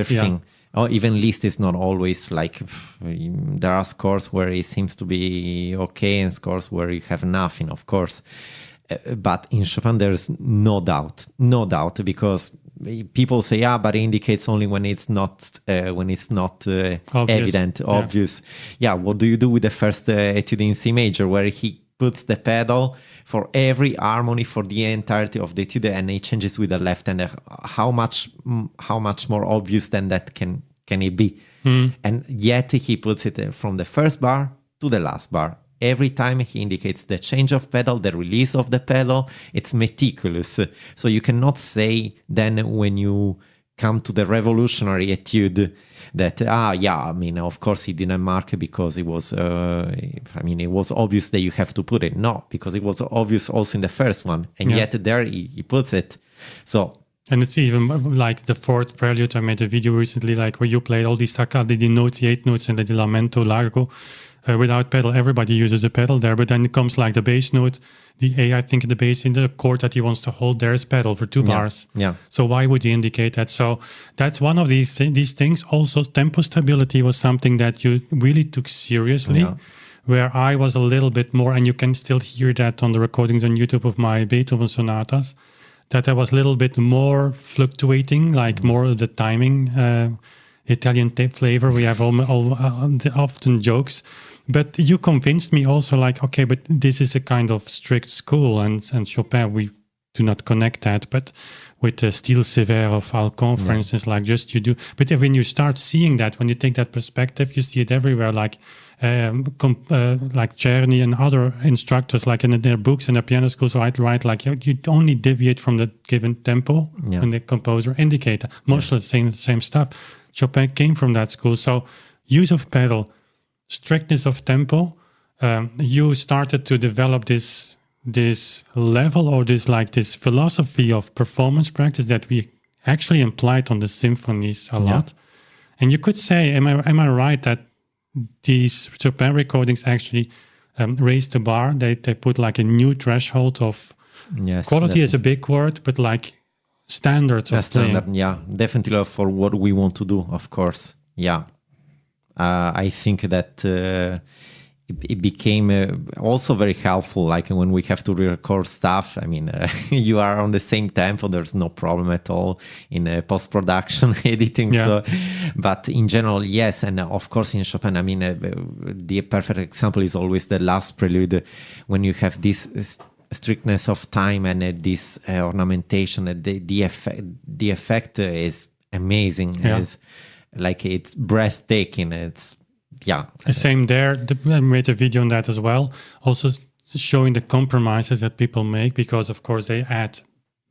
thing. Or even Liszt is not always like, there are scores where it seems to be okay and scores where you have nothing, of course. But in Chopin, there's no doubt, because people say, but it indicates only when it's not evident, obvious. Yeah, what do you do with the first etude in C major, where he puts the pedal for every harmony for the entirety of the etude, and he changes with the left hand? How much more obvious than that can it be? And yet he puts it from the first bar to the last bar. Every time he indicates the change of pedal, the release of the pedal, it's meticulous. So you cannot say then, when you come to the revolutionary etude, that, of course he didn't mark because it was, it was obvious that you have to put it. No, because it was obvious also in the first one. And yet there he puts it. So. And it's even like the 4th prelude. I made a video recently, like where you played all these staccati, the notes, the 8 notes, and the lamento largo. Without pedal, everybody uses a pedal there, but then it comes like the bass note, the A, I think the bass in the chord that he wants to hold, there's pedal for 2 bars. Yeah. So why would you indicate that? So that's one of these things. Also, tempo stability was something that you really took seriously. where I was a little bit more, and you can still hear that on the recordings on YouTube of my Beethoven sonatas, that I was a little bit more fluctuating, like more of the timing, Italian flavor. We have often jokes. But you convinced me also, like, okay, but this is a kind of strict school, and Chopin, we do not connect that, but with the Style Sévère of Alcon, for instance, like just you do. But when you start seeing that, when you take that perspective, you see it everywhere, like Czerny and other instructors, like in their books and their piano schools, write like you only deviate from the given tempo and the composer indicate most of the same stuff. Chopin came from that school, so use of pedal, strictness of tempo. You started to develop this level or this philosophy of performance practice that we actually implied on the symphonies a lot. And you could say, am I right that these Chopin recordings actually raised the bar? They put like a new threshold of quality is a big word, but like standards of playing. Yeah, definitely for what we want to do, of course. Yeah. I think that it became also very helpful, like when we have to record stuff. I mean, you are on the same tempo, there's no problem at all in post-production editing. Yeah. So, but in general, yes. And of course in Chopin, I mean, the perfect example is always the last prelude, when you have this strictness of time and this ornamentation. The effect is amazing. Yeah. It's breathtaking. It's Same there. I made a video on that as well. Also showing the compromises that people make, because of course they add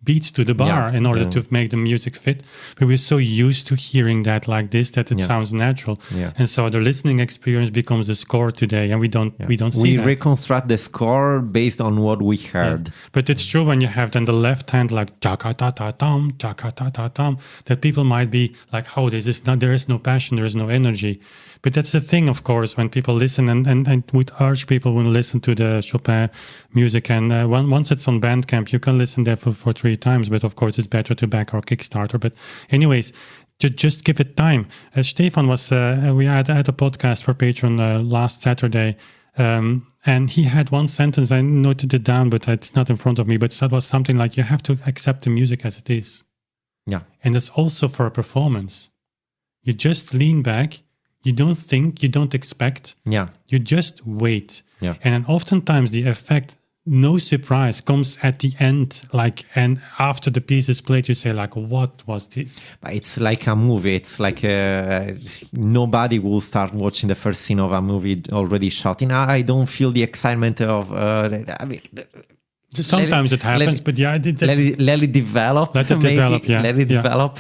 beats to the bar in order to make the music fit. But we're so used to hearing that like this that it sounds natural. Yeah. And so the listening experience becomes the score today, and we don't see that. We reconstruct the score based on what we heard. Yeah. But it's true when you have then the left hand like ta-ka-ta-ta-tam, ta-ka-ta-ta-tam, that people might be like, oh, there is no passion, there is no energy. But that's the thing, of course, when people listen, and would urge people when listen to the Chopin music. And once it's on Bandcamp, you can listen there for 3 times. But of course, it's better to back our Kickstarter. But anyways, to just give it time. Stefan was, we had a podcast for Patreon last Saturday. And he had one sentence, I noted it down, but it's not in front of me. But that was something like, you have to accept the music as it is. Yeah. And it's also for a performance. You just lean back. You don't think, you don't expect. Yeah. You just wait. Yeah. And then oftentimes the effect, no surprise, comes at the end, like, and after the piece is played, you say like, what was this? It's like a movie. It's like nobody will start watching the first scene of a movie already shot. I don't feel the excitement of, sometimes it happens, but yeah, let it develop. Let it develop, yeah. Let it develop.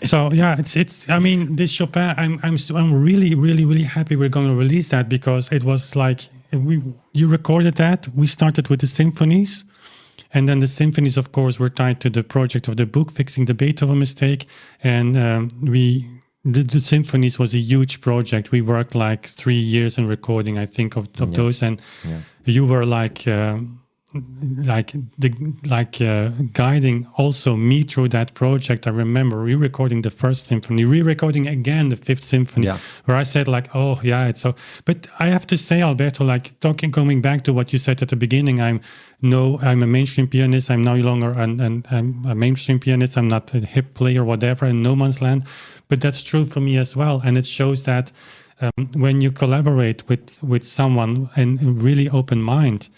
So yeah, it's. I mean, this Chopin. I'm really, really, really happy we're going to release that, because it was like you recorded that. We started with the symphonies, and then the symphonies, of course, were tied to the project of the book, Fixing the Beethoven Mistake, and the symphonies was a huge project. We worked like 3 years in recording, I think, of those, and you were like. Guiding also me through that project. I remember re-recording the first symphony, re-recording again the fifth symphony, where I said like, oh yeah, it's so. But I have to say, Alberto, like coming back to what you said at the beginning, I'm a mainstream pianist. I'm no longer I'm a mainstream pianist. I'm not a hip player, whatever, in no man's land. But that's true for me as well, and it shows that when you collaborate with someone in a really open mind,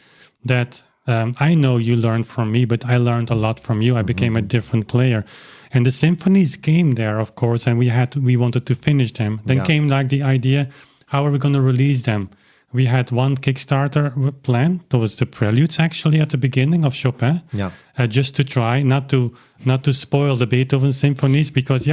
that. I know you learned from me, but I learned a lot from you. I became a different player. And the symphonies came there, of course, and we wanted to finish them. Then came like the idea, how are we going to release them? We had one Kickstarter plan. That was the preludes actually at the beginning of Chopin. Just to try not to spoil the Beethoven symphonies, because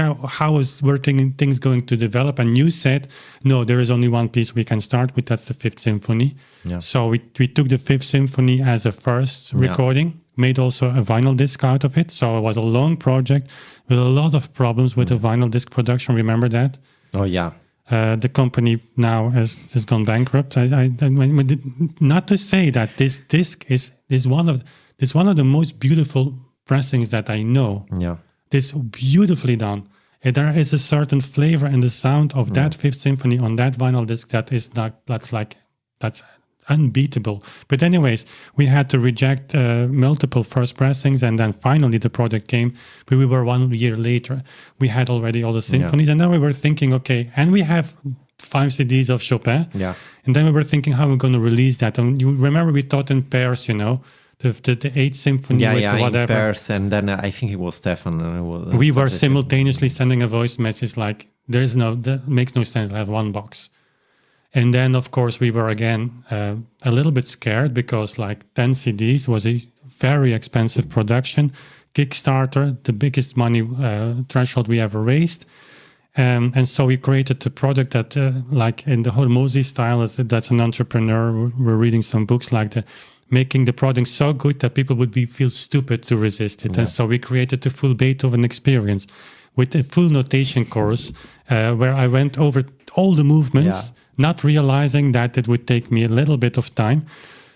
were things going to develop? And you said, no, there is only one piece we can start with. That's the Fifth Symphony. So we took the Fifth Symphony as a first recording, made also a vinyl disc out of it. So it was a long project with a lot of problems with the vinyl disc production. Remember that? Oh yeah. The company now has gone bankrupt. Not to say that this disc is one of the most beautiful pressings that I know. Yeah, this beautifully done. There is a certain flavor in the sound of that Fifth Symphony on that vinyl disc that's like that's unbeatable. But anyways, we had to reject multiple first pressings, and then finally the product came. But we were 1 year later. We had already all the symphonies, and now we were thinking, okay, and we have 5 CDs of Chopin. Yeah. And then we were thinking how we're going to release that. And you remember we thought in pairs, the 8th symphony with whatever. In pairs, and then I think it was Stefan. We were simultaneously sending a voice message like, that makes no sense. I have one box. And then, of course, we were again a little bit scared because like 10 CDs was a very expensive production. Kickstarter, the biggest money threshold we ever raised. And so we created the product that, like in the Hormozy style, that's an entrepreneur. We're reading some books like that, making the product so good that people would feel stupid to resist it. Yeah. And so we created the full Beethoven experience with a full notation course where I went over all the movements, not realizing that it would take me a little bit of time.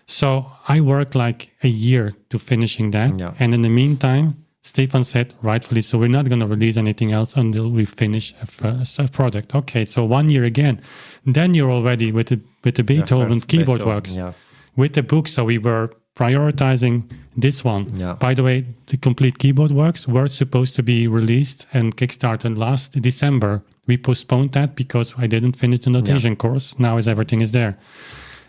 So I worked like a year to finishing that. Yeah. And in the meantime, Stefan said, rightfully so, we're not going to release anything else until we finish a product. Okay, so 1 year again. Then you're already with the Beethoven keyboard works, with the book. So we were prioritizing this one. Yeah. By the way, the complete keyboard works were supposed to be released and kickstarted last December. We postponed that because I didn't finish the notation course. Now everything is there.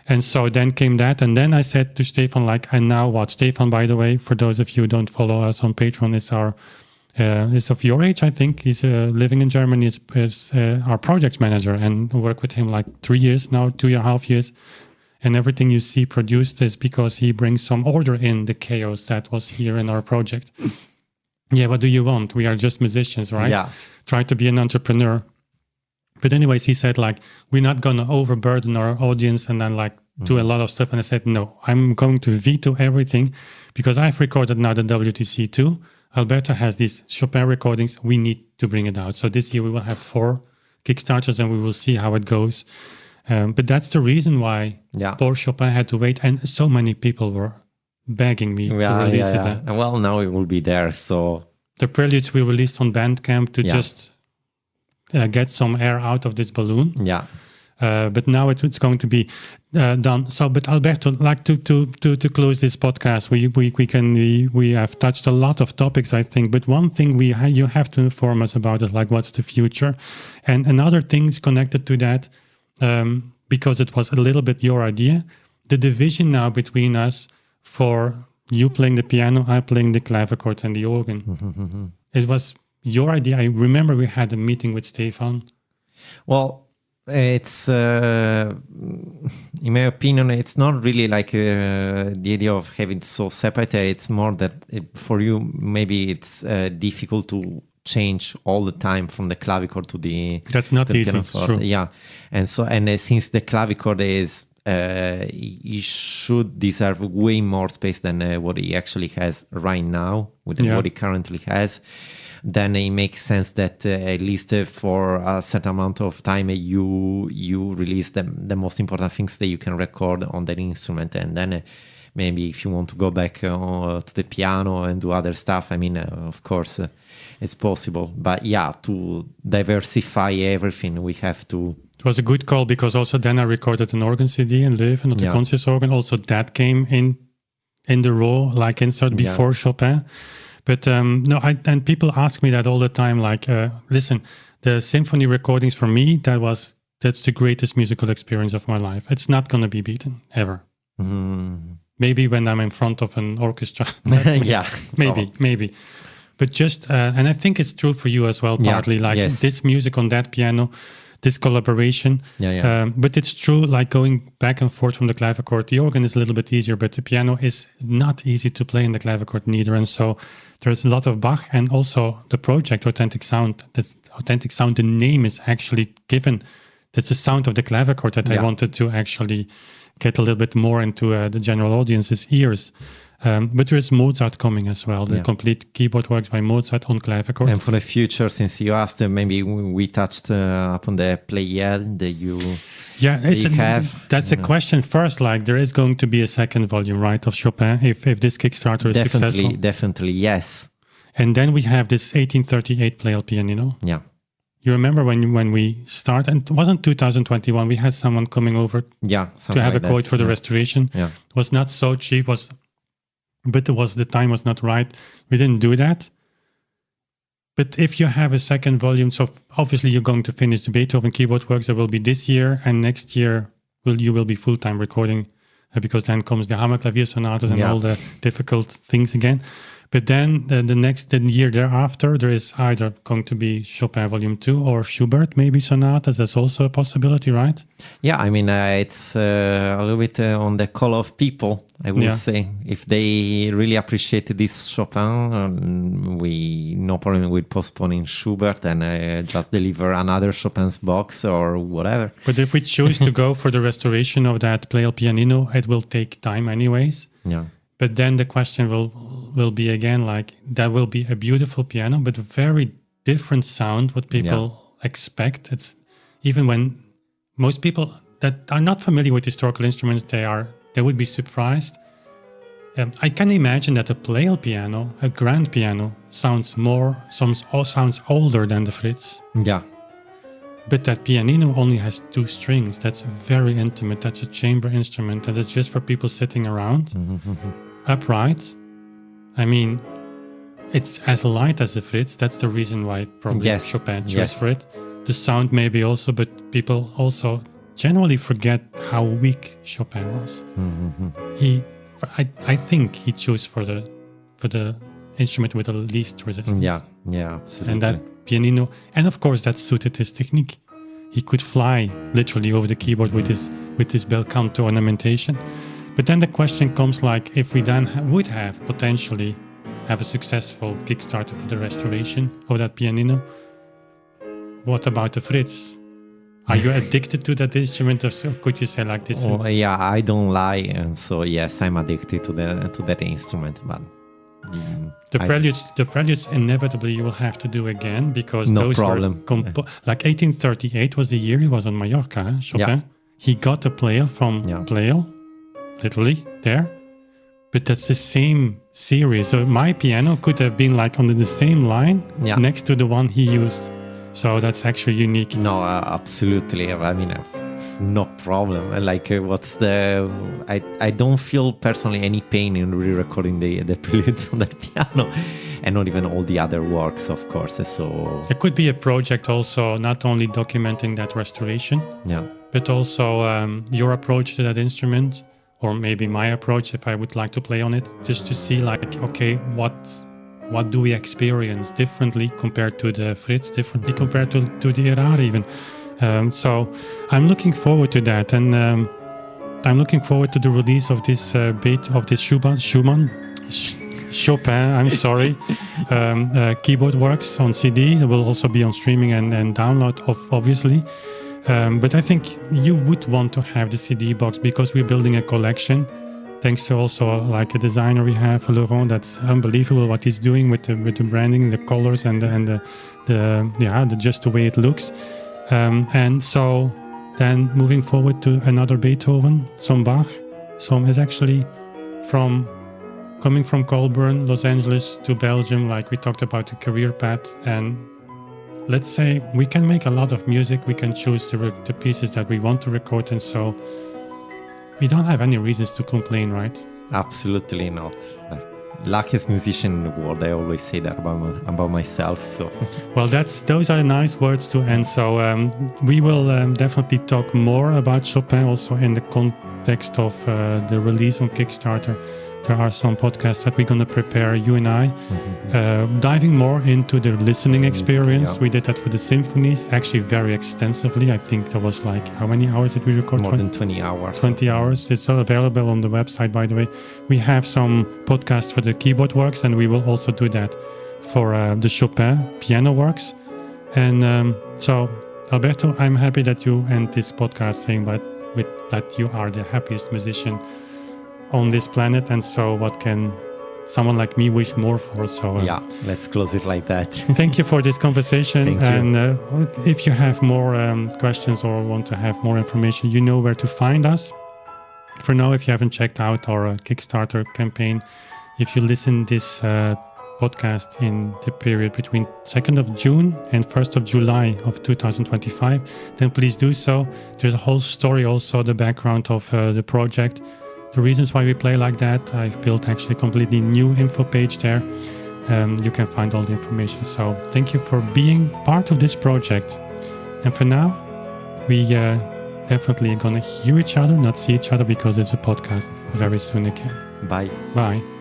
And so then came that. And then I said to Stefan, like, and now what? Stefan, by the way, for those of you who don't follow us on Patreon, is of your age, I think. He's living in Germany, is our project manager, and work with him like 3 years now, 2.5 years. And everything you see produced is because he brings some order in the chaos that was here in our project. Yeah, what do you want? We are just musicians, right? Yeah. Try to be an entrepreneur. But anyways, he said, like, we're not going to overburden our audience and then, like, do a lot of stuff. And I said, no, I'm going to veto everything because I've recorded now the WTC too. Alberto has these Chopin recordings. We need to bring it out. So this year we will have 4 Kickstarters and we will see how it goes. But that's the reason why poor Chopin had to wait. And so many people were begging me to release it. And well, now it will be there. So the preludes we released on Bandcamp to just get some air out of this balloon. Yeah. But now it's going to be done. So, but Alberto, like to close this podcast, we have touched a lot of topics, I think. But one thing you have to inform us about is like what's the future, and another thing is connected to that, because it was a little bit your idea. The division now between us for you playing the piano, I playing the clavichord and the organ. It was your idea. I remember we had a meeting with Stefan. Well, it's in my opinion, it's not really like the idea of having so separate. It's more that for you maybe it's difficult to change all the time from the clavichord to the. That's not easy. It's true. Yeah, and so since the clavichord is. He should deserve way more space than what he actually has right now, with what he currently has. Then it makes sense that at least for a certain amount of time you release the most important things that you can record on that instrument, and then maybe if you want to go back to the piano and do other stuff, I mean, of course, it's possible. But to diversify everything, we have to. It was a good call because also then I recorded an organ CD in Leuven, the conscious organ. Also that came in the raw, like insert before Chopin. But and people ask me that all the time, like, listen, the symphony recordings for me, that's the greatest musical experience of my life. It's not going to be beaten, ever. Maybe when I'm in front of an orchestra. Maybe. But just, and I think it's true for you as well, partly, this music on that piano, this collaboration. But it's true, like going back and forth from the clavichord. The organ is a little bit easier, but the piano is not easy to play in the clavichord neither. And so there's a lot of Bach, and also the project Authentic Sound. That's Authentic Sound, the name is actually given. That's the sound of the clavichord that I wanted to actually get a little bit more into the general audience's ears. But there is Mozart coming as well, the complete keyboard works by Mozart on clavichord. And for the future, since you asked, maybe we touched upon the Playel that you have. That's a question first, like there is going to be a second volume, right, of Chopin, if this Kickstarter is successful. Definitely, yes. And then we have this 1838 Playel pianino. Yeah. You remember when we started, and it wasn't 2021, we had someone coming over Yeah, to something have like a quote that. for the Yeah. restoration. Yeah. It was not so cheap, but the time was not right. We didn't do that. But if you have a second volume, so obviously you're going to finish the Beethoven keyboard works. That will be this year, and next year you will be full-time recording, because then comes the Hammerklavier sonatas and Yeah. all the difficult things again. But then the year thereafter, there is either going to be Chopin Volume 2 or Schubert maybe sonatas. That's also a possibility, right? Yeah, I mean, it's a little bit on the call of people, I would Yeah. say. If they really appreciate this Chopin, we no problem with postponing Schubert and just deliver another Chopin's box or whatever. But if we choose to go for the restoration of that Play pianino, it will take time anyways. Yeah. But then the question will be again, like, that will be a beautiful piano, but a very different sound what people expect. It's even when most people that are not familiar with historical instruments, they would be surprised. I can imagine that a Play piano, a grand piano, sounds older than the Fritz. Yeah. But that pianino only has 2 strings. That's very intimate. That's a chamber instrument, and it's just for people sitting around, upright. I mean, it's as light as a Fritz. That's the reason why probably Chopin chose for it. The sound maybe also, but people also generally forget how weak Chopin was. I think he chose for the instrument with the least resistance. Yeah, absolutely. And that pianino, and of course that suited his technique. He could fly literally over the keyboard with his bel canto ornamentation. But then the question comes, like, if we then would have potentially have a successful Kickstarter for the restoration of that pianino, what about the Fritz? Are you addicted to that instrument, or could you say like this? Oh, yeah, I don't lie, and so yes, I'm addicted to that instrument. But the preludes inevitably you will have to do again, because No those problem. were like 1838 was the year he was on Mallorca, Chopin. Yeah. He got a Pleyel from Pleyel, literally there. But that's the same series. So my piano could have been like on the same line next to the one he used. So that's actually unique. No, absolutely. I mean, no problem. Like, I don't feel personally any pain in re-recording the preludes on that piano, and not even all the other works, of course. So it could be a project also, not only documenting that restoration, but also your approach to that instrument, or maybe my approach if I would like to play on it, just to see like, okay, what do we experience differently compared to the Fritz, differently compared to the Erard even. So I'm looking forward to that, and I'm looking forward to the release of this Chopin, I'm sorry, keyboard works on CD. It will also be on streaming and download, obviously. But I think you would want to have the CD box, because we're building a collection. Thanks to also like a designer we have, Laurent. That's unbelievable what he's doing with the branding, the colors, and just the way it looks. And so then moving forward to another Beethoven, some Bach. Some is actually coming from Colburn, Los Angeles to Belgium, like we talked about the career path. And let's say we can make a lot of music. We can choose the pieces that we want to record. And so we don't have any reasons to complain, right? Absolutely not. Luckiest musician in the world. I always say that about myself. So, well, those are nice words to end. So we will definitely talk more about Chopin also in the context of the release on Kickstarter. There are some podcasts that we're going to prepare, you and I, diving more into the listening experience. We did that for the symphonies, actually very extensively. I think there was like, how many hours did we record? More than 20 hours. 20 hours. It's all available on the website, by the way. We have some podcasts for the keyboard works, and we will also do that for the Chopin piano works. And so, Alberto, I'm happy that you end this podcast saying that you are the happiest musician on this planet, and so what can someone like me wish more for? So let's close it like that. Thank you for this conversation. Thank you. And if you have more questions or want to have more information, you know where to find us. For now, if you haven't checked out our Kickstarter campaign, if you listen this podcast in the period between 2nd of June and 1st of July of 2025, then please do so. There's a whole story also, the background of the project, the reasons why we play like that. I've built actually a completely new info page there. You can find all the information. So thank you for being part of this project. And for now, we definitely gonna hear each other, not see each other because it's a podcast very soon again. Bye. Bye.